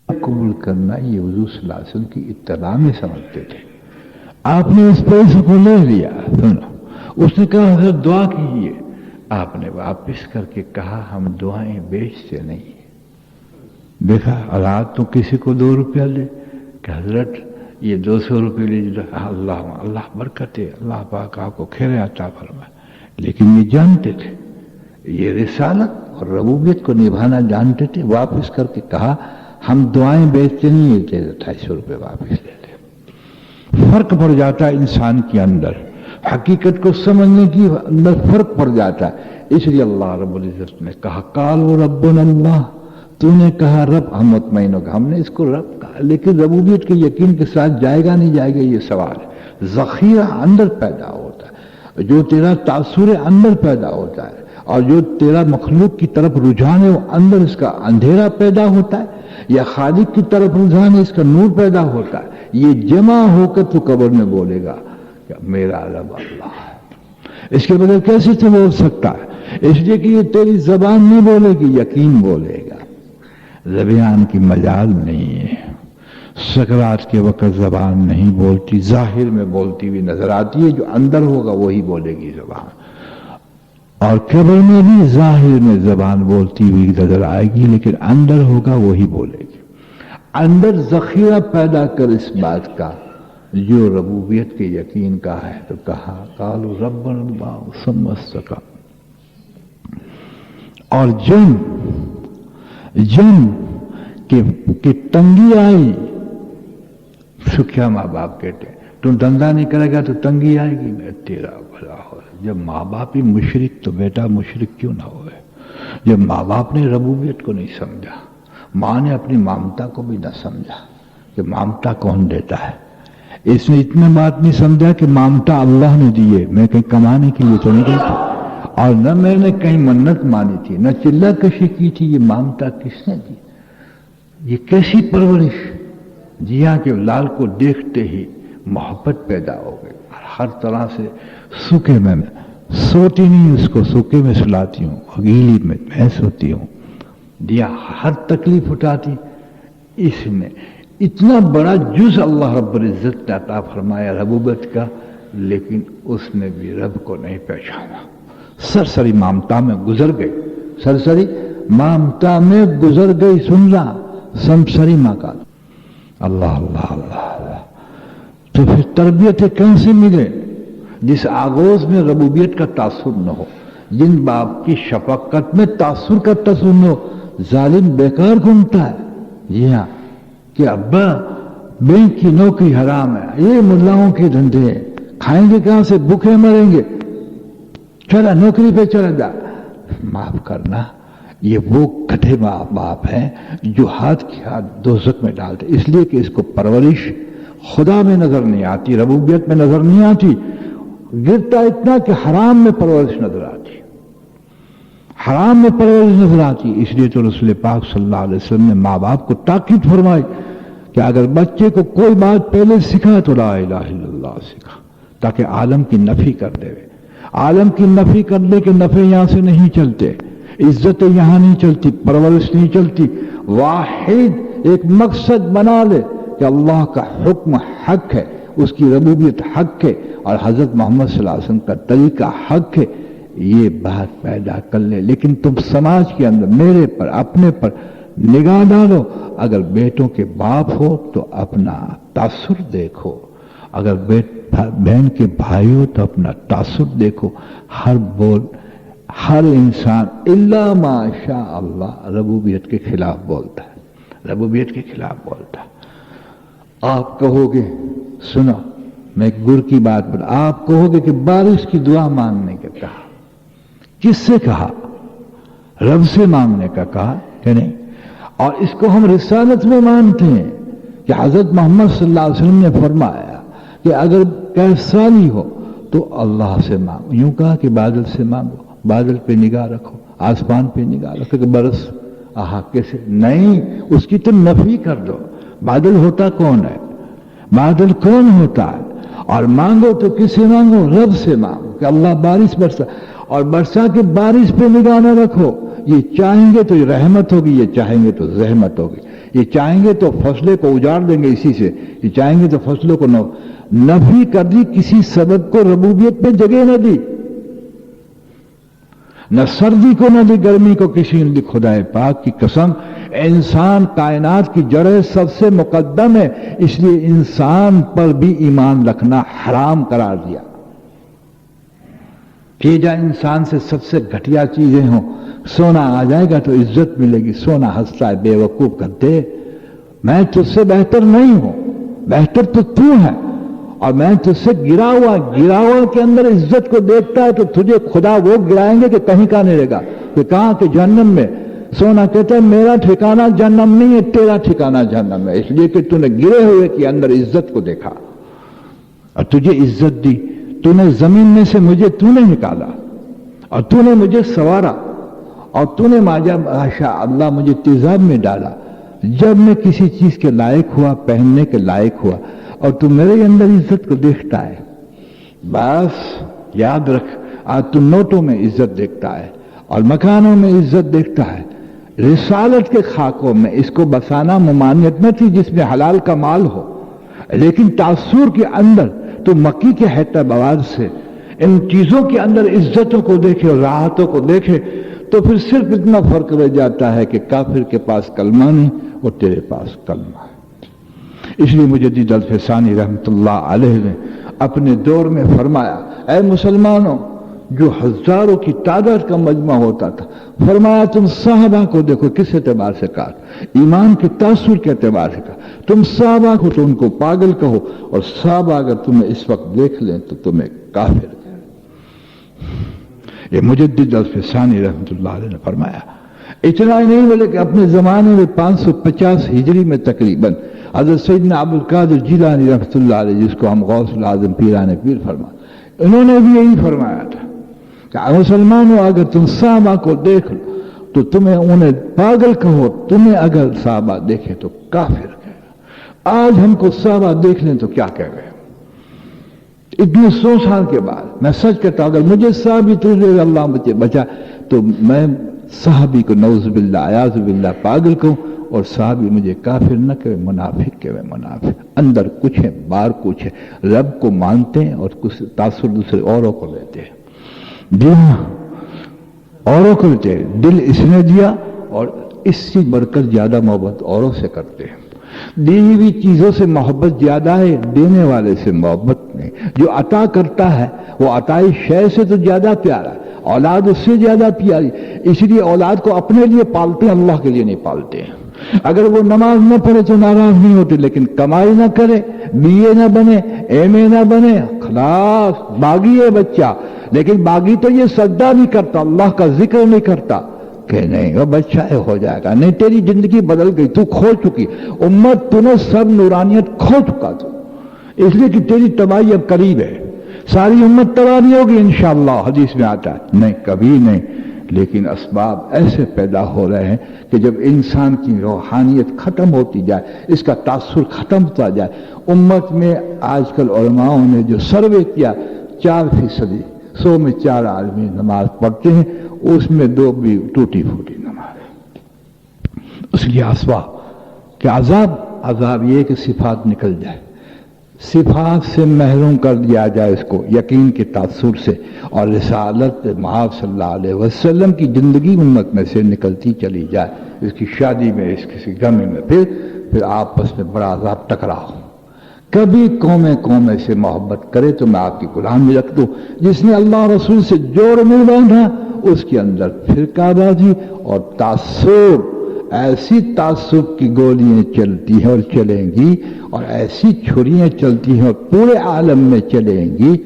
قبول کرنا یہ حضور صلی اللہ علیہ وسلم کی اطلاع میں سمجھتے تھے. آپ نے اس پیسے کو لے لیا. سنو اس نے کہا حضرت دعا کیجیے. آپ نے واپس کر کے کہا ہم دعائیں بیچتے نہیں. دیکھا رات تو کسی کو 2 روپیہ لے کہ حضرت یہ 200 روپے لیجیے. اللہ برکت ہے, اللہ پاک آپ کو خیر عطا فرمائے. لیکن یہ جانتے تھے یہ رسالت اور ربوبیت کو نبھانا جانتے تھے. واپس کر کے کہا ہم دعائیں بیچتے نہیں, لیتے 2800 روپے واپس لیتے. فرق پڑ جاتا ہے انسان کے اندر, حقیقت کو سمجھنے کی اندر فرق پڑ جاتا ہے. اس لیے اللہ رب العزت نے کہا قالوا ربنا اللہ, تو نے کہا رب. ہم مطمئن ہو گئے, ہم نے اس کو رب کہا, لیکن ربوبیت کے یقین کے ساتھ جائے گا نہیں جائے گا یہ سوال ہے. ذخیرہ اندر پیدا ہوتا ہے, جو تیرا تاثر اندر پیدا ہوتا ہے, اور جو تیرا مخلوق کی طرف رجحان ہے وہ اندر اس کا اندھیرا پیدا ہوتا ہے, یا خالق کی طرف رجحان ہے اس کا نور پیدا ہوتا ہے. یہ جمع ہو کر تو قبر میں بولے گا کہ میرا رب اللہ ہے. اس کے بغیر کیسے تو بول سکتا ہے؟ اس لیے کہ یہ تیری زبان نہیں بولے گی, یقین بولے گا. زبان کی مجال نہیں ہے. سکرات کے وقت زبان نہیں بولتی, ظاہر میں بولتی ہوئی نظر آتی ہے. جو اندر ہوگا وہی بولے گی زبان. اور قبر میں بھی ظاہر میں زبان بولتی ہوئی نظر آئے گی, لیکن اندر ہوگا وہی بولے گی. اندر ذخیرہ پیدا کر اس بات کا جو ربوبیت کے یقین کا ہے. تو کہا قالوا ربنا اللہ ثم استقاموا. اور جن کی تنگی آئی, سکھیا ماں باپ کہتے ہیں تم دھندا نہیں کرے گا تو تنگی آئے گی, میں تیرا بھلا ہو. جب ماں باپ ہی مشرک تو بیٹا مشرک کیوں نہ ہوئے؟ جب ماں باپ نے ربوبیت کو نہیں سمجھا, ماں نے اپنی مامتا کو بھی نہ سمجھا کہ مامتا کون دیتا ہے. اس نے اتنا بات نہیں سمجھا کہ مامتا اللہ نے دیے, میں کہیں کمانے کے لیے تو نہیں گئی, اور نہ میں نے کہیں منت مانی تھی, نہ چلہ کشی کی تھی. یہ مامتا کس نے دی؟ یہ کیسی پرورش؟ جی ہاں کہ لال کو دیکھتے ہی محبت پیدا ہو گئی. ہر طرح سے سوکھے میں سوتی نہیں, اس کو سوکھے میں سلاتی ہوں, گیلی میں سوتی ہوں. دیا ہر تکلیف اٹھاتی. اس نے اتنا بڑا جز اللہ رب العزت نے عطا فرمایا ربوبیت کا, لیکن اس نے بھی رب کو نہیں پہچانا. سرسری مامتا میں گزر گئی, سرسری مامتا میں گزر گئی. سن رہا سمسری ماں کا اللہ اللہ اللہ اللہ. تو پھر تربیت کیسے ملے جس آغوش میں ربوبیت کا تاثر نہ ہو, جن باپ کی شفقت میں تاثر کا تصور نہ ہو. ظالم بیکار گھومتا ہے. جی ہاں کہ ابا بینک کی نوکری حرام ہے, یہ ملاؤں کے دھندے ہیں, کھائیں گے کہاں سے, بھوکے مریں گے, چلا نوکری پہ چلا جا. معاف کرنا, یہ وہ گدھے باپ ہیں جو ہاتھ کے ہاتھ دوزخ میں ڈالتے, اس لیے کہ اس کو پرورش خدا میں نظر نہیں آتی, ربوبیت میں نظر نہیں آتی. گرتا اتنا کہ حرام میں پرورش نظر آتی. حرام میں پرورش نظر آتی. اس لیے تو رسول پاک صلی اللہ علیہ وسلم نے ماں باپ کو تاکید فرمائی کہ اگر بچے کو کوئی بات پہلے سکھا تو لا الہ الا اللہ سکھا، تاکہ عالم کی نفی کر دے. عالم کی نفی کر دے کہ نفع یہاں سے نہیں چلتے، عزت یہاں نہیں چلتی، پرورش نہیں چلتی. واحد ایک مقصد بنا لے کہ اللہ کا حکم حق ہے، اس کی ربوبیت حق ہے، اور حضرت محمد صلی اللہ علیہ وسلم کا طریقہ حق ہے. یہ بات پیدا کر لے. لیکن تم سماج کے اندر میرے پر اپنے پر نگاہ ڈالو. اگر بیٹوں کے باپ ہو تو اپنا تاثر دیکھو، اگر بہن کے بھائی ہو تو اپنا تاثر دیکھو. ہر انسان الا ما شاء اللہ ربوبیت کے خلاف بولتا ہے، ربوبیت کے خلاف بولتا ہے. آپ کہو گے، سنو میں ایک گر کی بات بتا، آپ کہو گے کہ بارش کی دعا مانگنے کا کہا. کس سے کہا؟ رب سے مانگنے کا کہا کہ نہیں. اور اس کو ہم رسالت میں مانتے ہیں کہ حضرت محمد صلی اللہ علیہ وسلم نے فرمایا کہ اگر کیسانی ہو تو اللہ سے مانگو. یوں کہا کہ بادل سے مانگو، بادل پہ نگاہ رکھو، آسمان پہ نگاہ رکھو کہ برس. کیسے نہیں، اس کی تو نفی کر دو. بادل ہوتا کون ہے؟ بادل کون ہوتا ہے؟ اور مانگو تو کس سے مانگو؟ رب سے مانگو کہ اللہ بارش برسا. اور برسا کے بارش پہ نگاہ نہ رکھو. یہ چاہیں گے تو یہ رحمت ہوگی، یہ چاہیں گے تو زحمت ہوگی. یہ چاہیں گے تو فصلے کو اجاڑ دیں گے اسی سے، یہ چاہیں گے تو فصلوں کو نفی کر دی. کسی سبب کو ربوبیت پہ جگہ نہ دی، نہ سردی کو نہ دی، گرمی کو کسی نے دی. خدائے پاک کی قسم، انسان کائنات کی جڑ سب سے مقدم ہے، اس لیے انسان پر بھی ایمان رکھنا حرام قرار دیا. کہ جا انسان سے سب سے گھٹیا چیزیں ہوں. سونا آ جائے گا تو عزت ملے گی. سونا ہنستا ہے، بے وقوف کرتے. میں تجھ سے بہتر نہیں ہوں، بہتر تو ہے، اور میں تجھ سے گرا ہوا کے اندر عزت کو دیکھتا ہے تو تجھے خدا وہ گرائیں گے کہ کہیں کا نہیں رہے گا. کہ کہاں کہ جہنم میں. سونا کہتا ہے میرا ٹھکانہ جہنم نہیں ہے، تیرا ٹھکانہ جہنم ہے، اس لیے کہ تو نے گرے ہوئے کے اندر عزت کو دیکھا اور تجھے عزت دی. تو نے زمین میں سے مجھے تو نے نکالا اور تو نے مجھے سوارا اور تو نے ماشاء اللہ مجھے تیزاب میں ڈالا. جب میں کسی چیز کے لائق ہوا، پہننے کے لائق ہوا، اور تو میرے اندر عزت کو دیکھتا ہے. بس یاد رکھ، آج تو نوٹوں میں عزت دیکھتا ہے اور مکانوں میں عزت دیکھتا ہے. رسالت کے خاکوں میں اس کو بسانا ممانعت نہ تھی جس میں حلال کا مال ہو، لیکن تاثر کے اندر تو مکی کے اعتبار سے ان چیزوں کے اندر عزتوں کو دیکھے اور راحتوں کو دیکھے تو پھر صرف اتنا فرق رہ جاتا ہے کہ کافر کے پاس کلمہ نہیں اور تیرے پاس کلمہ ہے. اس لیے مجدد الفسانی رحمۃ اللہ علیہ نے اپنے دور میں فرمایا، اے مسلمانوں، جو ہزاروں کی تعداد کا مجمع ہوتا تھا، فرمایا تم صحابہ کو دیکھو. کس اعتبار سے کہا؟ ایمان کے تاثر کے اعتبار سے کہا. تم صحابہ کو تو ان کو پاگل کہو، اور صحابہ اگر تمہیں اس وقت دیکھ لیں تو تمہیں کافر کہیں. یہ مجدد الفسانی رحمۃ اللہ علیہ نے فرمایا. اتنا ہی نہیں بولے کہ اپنے زمانے میں 550 ہجری میں تقریباً حضرت سیدنا عبدالقادر جیلانی رحمۃ اللہ علیہ، جس کو ہم غوث العظم پیران پیر فرماتے، انہوں نے بھی یہی فرمایا تھا کہ مسلمانوں اگر تم صحابہ کو دیکھ لو تو تمہیں انہیں پاگل کہو، تمہیں اگر صحابہ دیکھے تو کافر کہے. آج ہم کو صحابہ دیکھ لیں تو کیا کہہ گئے؟ اتنے 100 سال کے بعد میں سچ کہتا ہوں، اگر مجھے صحابی تجھے اللہ مجھے بچا تو میں صحابی کو نعوذ باللہ اعوذ باللہ پاگل کہوں، اور صحابی مجھے کافر نہ کہے، منافق کہے. منافق اندر کچھ ہے، باہر کچھ ہے. رب کو مانتے ہیں اور کچھ تاثر دوسرے اوروں کو لیتے ہیں. جی ہاں، اوروں کو لیتے ہیں. دل اس نے دیا اور اس سے بڑھ کر زیادہ محبت اوروں سے کرتے ہیں. دی ہوئی چیزوں سے محبت زیادہ ہے، دینے والے سے محبت نہیں. جو عطا کرتا ہے وہ عطائی شے سے تو زیادہ پیارا ہے، اولاد اس سے زیادہ پیاری. اس لیے اولاد کو اپنے لیے پالتے ہیں، اللہ کے لیے نہیں پالتے ہیں. اگر وہ نماز نہ پڑھے تو ناراض نہیں ہوتے، لیکن کمائی نہ کرے، BA نہ بنے، MA نہ بنے، خلاص باغی ہے بچہ، لیکن باغی تو یہ سجدہ نہیں کرتا، اللہ کا ذکر نہیں کرتا کہ نہیں وہ بچہ ہو جائے گا. نہیں، تیری زندگی بدل گئی، تو کھو چکی امت، تو نے سب نورانیت کھو چکا تو، اس لیے کہ تیری تباہی اب قریب ہے. ساری امت تباہ نہیں ہوگی انشاءاللہ، حدیث میں آتا ہے. نہیں، کبھی نہیں. لیکن اسباب ایسے پیدا ہو رہے ہیں کہ جب انسان کی روحانیت ختم ہوتی جائے، اس کا تاثر ختم ہوتا جائے. امت میں آج کل علماؤں نے جو سروے کیا، 4%، 100 میں 4 آدمی نماز پڑھتے ہیں، اس میں 2 بھی ٹوٹی پھوٹی نماز ہے. اس لیے اسباب کہ عذاب یہ کہ صفات نکل جائے، صفات سے محروم کر دیا جائے اس کو یقین کے تاثر سے، اور رسالت محمد صلی اللہ علیہ وسلم کی زندگی امت میں سے نکلتی چلی جائے. اس کی شادی میں، اس کسی غم میں، پھر آپس میں بڑا عذاب ٹکراؤ. کبھی قوم سے محبت کرے تو میں آپ کی غلامی رکھ دوں. جس نے اللہ رسول سے جوڑ نہیں باندھا، اس کے اندر فرقہ بازی اور تعصب، ایسی تعصب کی گولیاں چلتی ہیں اور چلیں گی، اور ایسی چھریاں چلتی ہیں اور پورے عالم میں چلیں گی.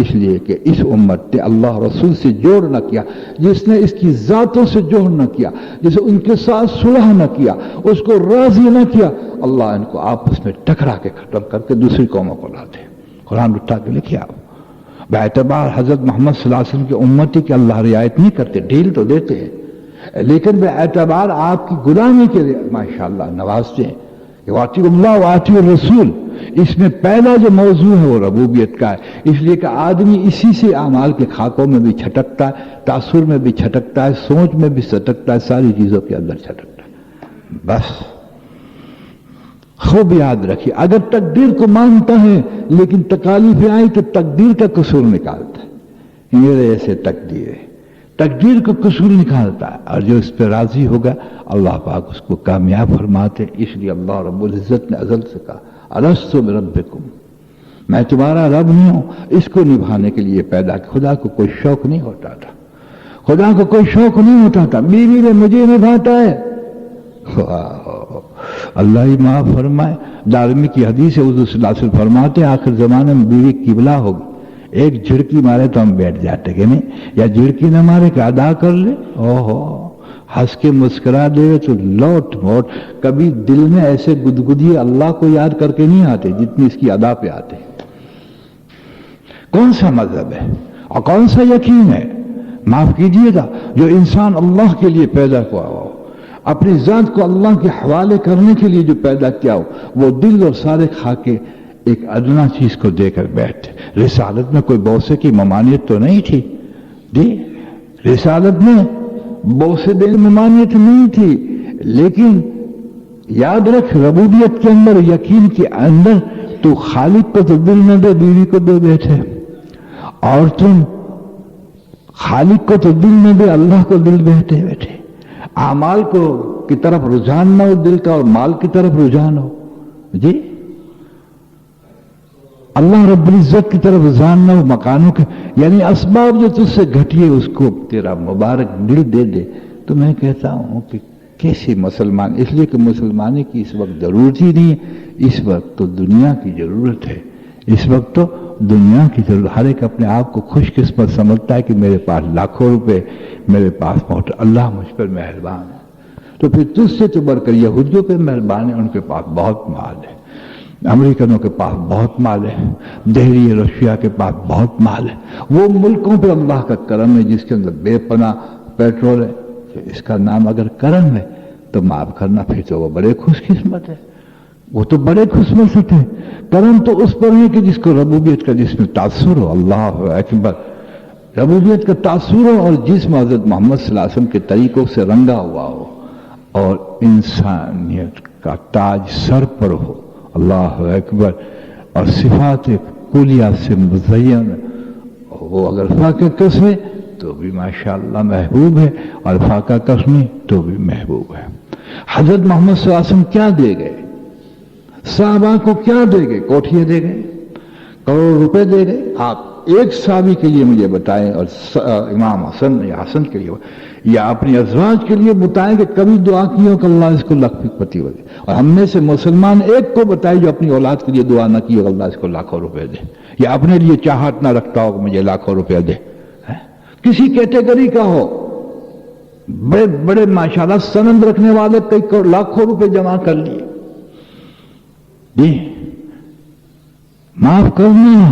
اس لیے کہ اس امت نے اللہ رسول سے جوڑ نہ کیا، جس نے اس کی ذاتوں سے جوڑ نہ کیا، جسے ان کے ساتھ صلح نہ کیا، اس کو راضی نہ کیا، اللہ ان کو آپس میں ٹکرا کے ختم کر کے دوسری قوموں کو لاتے. قرآن اٹھا کے لکھے آپ. باعتبار حضرت محمد صلی اللہ علیہ وسلم کی امتی کی اللہ رعایت نہیں کرتے، ڈھیل تو دیتے ہیں، لیکن بے اعتبار آپ کی غلامی کے لیے ماشاءاللہ نوازتے ہیں کہ واطیع اللہ واطیع الرسول. اس میں پہلا جو موضوع ہے وہ ربوبیت کا ہے، اس لیے کہ آدمی اسی سے اعمال کے خاکوں میں بھی چھٹکتا ہے، تاثر میں بھی چھٹکتا ہے، سوچ میں بھی چھٹکتا ہے، ساری چیزوں کے اندر چھٹکتا ہے. بس خوب یاد رکھیے، اگر تقدیر کو مانتا ہے لیکن تکالیفیں آئی تو تقدیر کا قصور نکالتا ہے، میرے ایسے تقدیر ہے، تقدیر کو قصور نکالتا ہے، اور جو اس پہ راضی ہوگا اللہ پاک اس کو کامیاب فرماتے. اس لیے اللہ رب العزت نے ازل سے کہا الستُ بربکم، میں تمہارا رب نہیں ہوں. اس کو نبھانے کے لیے پیدا کیا. خدا کو کوئی شوق نہیں ہوتا تھا، خدا کو کوئی شوق نہیں ہوتا تھا بیوی نے مجھے نبھاتا ہے. اللہ ہی معاف فرمائے. دارمی کی حدیث ہے، حضور صلی اللہ علیہ وسلم فرماتے ہیں آخر زمانے میں بیوی قبلہ ہوگی. ایک جھڑکی مارے تو ہم بیٹھ جاتے کہ نہیں، یا جھڑکی نہ مارے کہ ادا کر لے، ہنس کے مسکرا دے تو لوٹ موٹ. کبھی دل میں ایسے گدگدیے اللہ کو یاد کر کے نہیں آتے جتنی اس کی ادا پہ آتے. کون سا مذہب ہے اور کون سا یقین ہے، معاف کیجیے گا، جو انسان اللہ کے لیے پیدا ہوا ہو، اپنی ذات کو اللہ کے حوالے کرنے کے لیے جو پیدا کیا ہو، وہ دل اور سارے کھا کے ایک ادنا چیز کو دے کر بیٹھتے. رسالت میں کوئی بوسے کی ممانعت تو نہیں تھی جی، رسالت میں بوسے دینے ممانعت نہیں تھی، لیکن یاد رکھ ربوبیت کے اندر، یقین کے اندر، تو خالق کو تو دل نہ دے، بیوی کو دے بیٹھے، اور تم خالق کو تو دل نہ دے، اللہ کو دل بیٹھے بیٹھے. اعمال کو کی طرف رجحان نہ ہو دل کا، اور مال کی طرف رجحان ہو جی. اللہ رب العزت کی طرف رجحان نہ ہو مکانوں کے، یعنی اسباب جو تجھ سے گھٹیے اس کو تیرا مبارک دل دے دے. تو میں کہتا ہوں کہ کیسے مسلمان، اس لیے کہ مسلمانی کی اس وقت ضرورت ہی نہیں ہے، اس وقت تو دنیا کی ضرورت ہے. اس وقت تو دنیا کی ضرورت. ہر ایک اپنے آپ کو خوش قسمت سمجھتا ہے کہ میرے پاس لاکھوں روپے، میرے پاس پہنچ، اللہ مجھ پر مہربان ہے. تو پھر تجھ سے تو بڑھ کر یہودیوں پہ مہربان ہے، ان کے پاس بہت مال ہے، امریکنوں کے پاس بہت مال ہے، دہلی رشیا کے پاس بہت مال ہے. وہ ملکوں پہ اللہ کا کرم ہے جس کے اندر بے پناہ پیٹرول ہے. اس کا نام اگر کرم ہے تو معاف کرنا، پھر تو وہ بڑے خوش قسمت ہے، وہ تو بڑے خوش قسمت ہے. کرم تو اس پر ہے کہ جس کو ربوبیت کا، جس میں تاثر ہو، اللہ اکبر، ربوبیت کا تاثر ہو، اور جس میں حضرت محمد صلی اللہ علیہ وسلم کے طریقوں سے رنگا ہوا ہو، اور انسانیت کا تاج سر پر ہو، اللہ اکبر، اور صفات کلیہ سے مزین. وہ اگر فاقہ قسمیں تو بھی ماشاءاللہ محبوب ہے، اور فاقہ قسمیں تو بھی محبوب ہے. حضرت محمد صلی اللہ علیہ وسلم کیا دے گئے؟ صحابہ کو کیا دے گئے؟ کوٹھیاں دے گئے، کروڑ روپے دے گئے. آپ ایک صحابی کے لیے مجھے بتائیں، اور امام حسن یا حسن کے لیے یا اپنی ازواج کے لیے بتائیں کہ کبھی دعا کی ہو کہ اللہ اس کو لاکھ پتی ہو دے. اور ہم میں سے مسلمان ایک کو بتائے جو اپنی اولاد کے لیے دعا نہ کی ہو کہ اللہ اس کو لاکھوں روپے دے، یا اپنے لیے چاہت نہ رکھتا ہو کہ مجھے لاکھوں روپے دے. کسی کیٹیگری کا ہو، بڑے بڑے ماشاءاللہ سند رکھنے والے کئی لاکھوں روپے جمع کر لیے جی. معاف کرنا،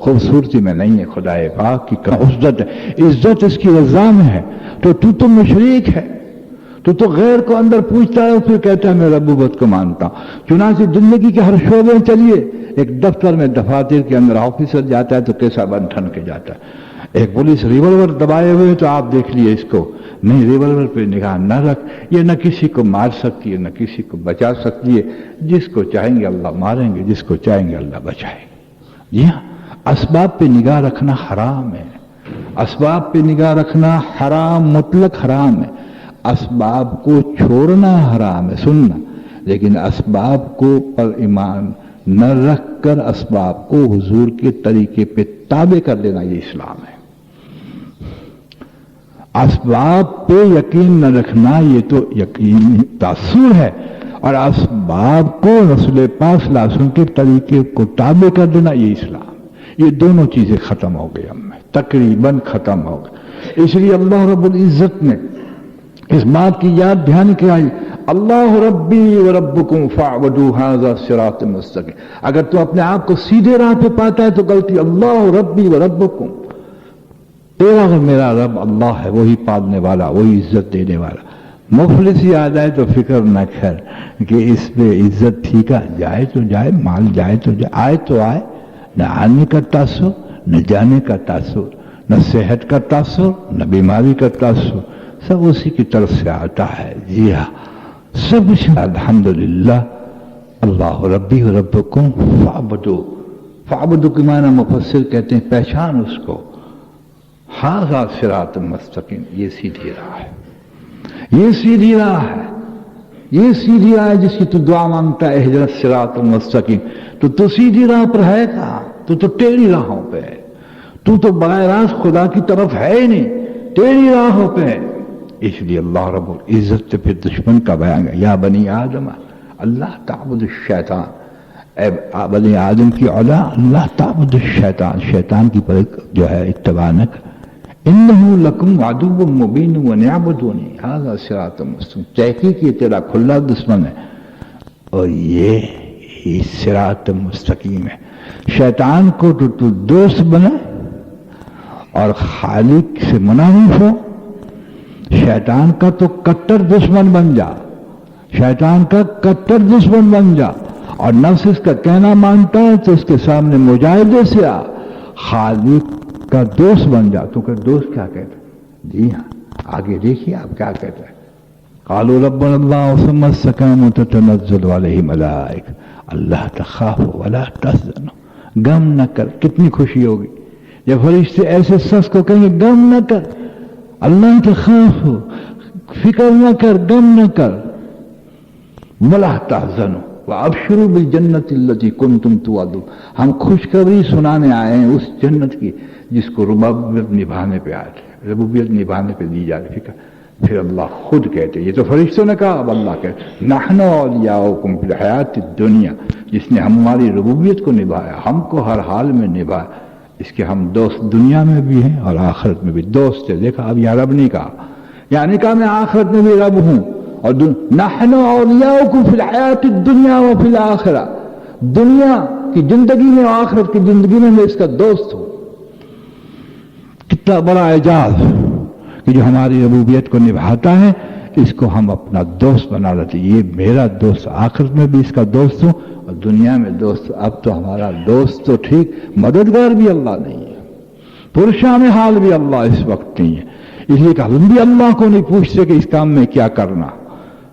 خوبصورتی میں نہیں ہے، خدا پاک کی عزت ہے، عزت اس کی رضا میں ہے۔ تو مشرک ہے، تو غیر کو اندر پوچھتا ہے اور پھر کہتا ہے میں ربوبیت کو مانتا ہوں۔ چنانچہ زندگی کے ہر شعبے میں چلیے، ایک دفتر میں دفاتر کے اندر آفیسر جاتا ہے تو کیسا بن ٹھن کے جاتا ہے۔ ایک پولیس ریوالور دبائے ہوئے تو آپ دیکھ لیے اس کو، نہیں ریوالور پہ نگاہ نہ رکھ، یہ نہ کسی کو مار سکتی ہے نہ کسی کو بچا سکتی ہے، جس کو چاہیں گے اللہ ماریں گے، جس کو چاہیں گے اللہ بچائیں گے۔ جی ہاں، اسباب پہ نگاہ رکھنا حرام ہے، اسباب پہ نگاہ رکھنا حرام، مطلق حرام ہے۔ اسباب کو چھوڑنا حرام ہے، سننا، لیکن اسباب کو پر ایمان نہ رکھ کر اسباب کو حضور کے طریقے پہ تابع کر لینا، یہ اسلام ہے۔ اسباب پہ یقین نہ رکھنا یہ تو یقینی تاثر ہے، اور اسباب کو رسول پاک صلی اللہ علیہ وسلم کے طریقے کو تابع کر دینا یہ اسلام۔ یہ دونوں چیزیں ختم ہو گئی ہم میں، تقریباً ختم ہو گئی۔ اس لیے اللہ رب العزت نے اس بات کی یاد دہانی کرائی، اللہ ربی و ربکم فاعبدوا ھذا صراط مستقیم۔ اگر تو اپنے آپ کو سیدھے راہ پہ پاتا ہے تو غلطی، اللہ ربی و ربکم، تیرا اور میرا رب اللہ ہے، وہی پالنے والا، وہی عزت دینے والا۔ مفلس یاد آئے تو فکر نہ کر کہ اس پہ عزت ٹھیک ہے، جائے تو جائے، مال جائے تو جائے، آئے تو آئے، نہ آنے کا تاثر نہ جانے کا تاثر، نہ صحت کا تاثر نہ بیماری کا تاثر، سب اسی کی طرف سے آتا ہے۔ جی ہاں، سب کچھ الحمدللہ۔ اللہ ربی و ربکم فاعبدوا، فاعبدوا کے معنی مفسر کہتے ہیں پہچان اس کو، ھذا صراط مستقیم، یہ سیدھی راہ ہے، یہ سیدھی راہ ہے، یہ سیدھی راہ ہے جس کی تو دعا مانگتا ہے اہدنا الصراط المستقیم۔ تو سیدھی راہ پر ہے کہاں؟ تو ٹیڑھی راہوں پہ ہے، تو براہ راست خدا کی طرف ہے ہی نہیں، ٹیڑھی راہوں پہ ہے۔ اس لیے اللہ رب العزت سے پھر دشمن کا بیان ہے، یا بنی آدم اللہ تعبد الشیطان، اے بنی آدم کی اولاد اللہ تعبد الشیطان، شیطان کی جو ہے اتباع نہ کر، انہ لکم عدو مبین ونعبدونی ھذا صراط مستقیم، تحقیق یہ تیرا کھلا دشمن ہے اور یہ صراط مستقیم ہے۔ شیطان کو تو دوست بنا اور خالق سے منحرف ہو، شیطان کا تو کٹر دشمن بن جا، شیطان کا کٹر دشمن بن جا، اور نفس اس کا کہنا مانتا ہے تو اس کے سامنے مجاہدے سے آ، خالق کا دوست بن جا۔ تو کہ دوست کیا کہتا ہے؟ جی ہاں، آگے دیکھیے آپ کیا کہتا ہے، قالوا ربنا اللہ ثم استقاموا تتنزل علیہم الملائکہ اللہ تخافوا ولا تحزنوا، غم نہ کر۔ کتنی خوشی ہوگی جب فرشتے ایسے شخص کو کہیں گے غم نہ کر، اللہ تخافوا، فکر نہ کر، غم نہ کر، ولا تحزنوا وابشروا بالجنۃ التي كنتم توعدون، ہم خوشخبری سنانے آئے ہیں اس جنت کی جس کو ربوبیت نبھانے پہ آئے تھے، ربوبیت نبھانے پہ دی جا رہی۔ پھر اللہ خود کہتے، یہ تو فرشتوں نے کہا، اب اللہ کہتے نحن اولیاؤکم فی الحیات الدنیا، جس نے ہماری ربوبیت کو نبھایا، ہم کو ہر حال میں نبھایا، اس کے ہم دوست دنیا میں بھی ہیں اور آخرت میں بھی دوست ہے۔ دیکھا اب یہاں رب نہیں کہا، یعنی کہا میں آخرت میں بھی رب ہوں، اور نحن اولیاؤکم فی الحیات الدنیا وفی الآخرہ، دنیا کی زندگی میں اور آخرت کی زندگی میں اس کا دوست ہوں۔ کتنا بڑا اعجاز کہ جو ہماری ربوبیت کو نبھاتا ہے اس کو ہم اپنا دوست بنا لیتے، یہ میرا دوست، آخرت میں بھی اس کا دوست ہوں اور دنیا میں دوست۔ اب تو ہمارا دوست تو ٹھیک، مددگار بھی اللہ نہیں ہے، پرشان حال بھی اللہ اس وقت نہیں ہے، اس لیے کہ ہم بھی اللہ کو نہیں پوچھتے کہ اس کام میں کیا کرنا،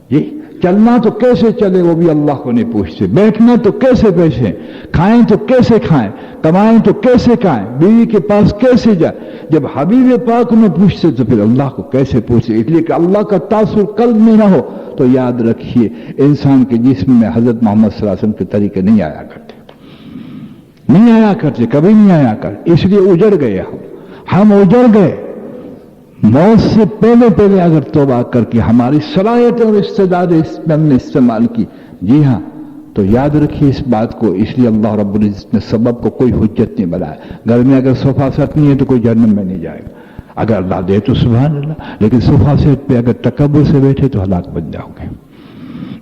یہ چلنا تو کیسے چلے وہ بھی اللہ کو نہیں پوچھتے، بیٹھنا تو کیسے بیٹھیں، کھائیں تو کیسے کھائیں، کمائیں تو کیسے کھائیں، بیوی کے پاس کیسے جائیں، جب حبیب پاک میں پوچھتے تو پھر اللہ کو کیسے پوچھتے۔ اس لیے کہ اللہ کا تاثر قلب میں نہ ہو تو یاد رکھیے انسان کے جسم میں حضرت محمد صلی اللہ علیہ وسلم کے طریقے نہیں آیا کرتے، نہیں آیا کرتے، کبھی نہیں آیا کرتے، اس لیے اجڑ گئے ہم اجڑ گئے۔ موت سے پہلے اگر توبہ کر کے ہماری صلاحیت اور استعداد اس میں ہم نے استعمال کی، جی ہاں، تو یاد رکھیے اس بات کو۔ اس لیے اللہ رب العزت نے سبب کو کوئی حجت نہیں بنایا۔ گھر میں اگر صوفہ سیٹ نہیں ہے تو کوئی جہنم میں نہیں جائے گا، اگر اللہ دے تو سبحان اللہ، لیکن صوفہ سیٹ پہ اگر تکبر سے بیٹھے تو ہلاک بن جاؤ گے۔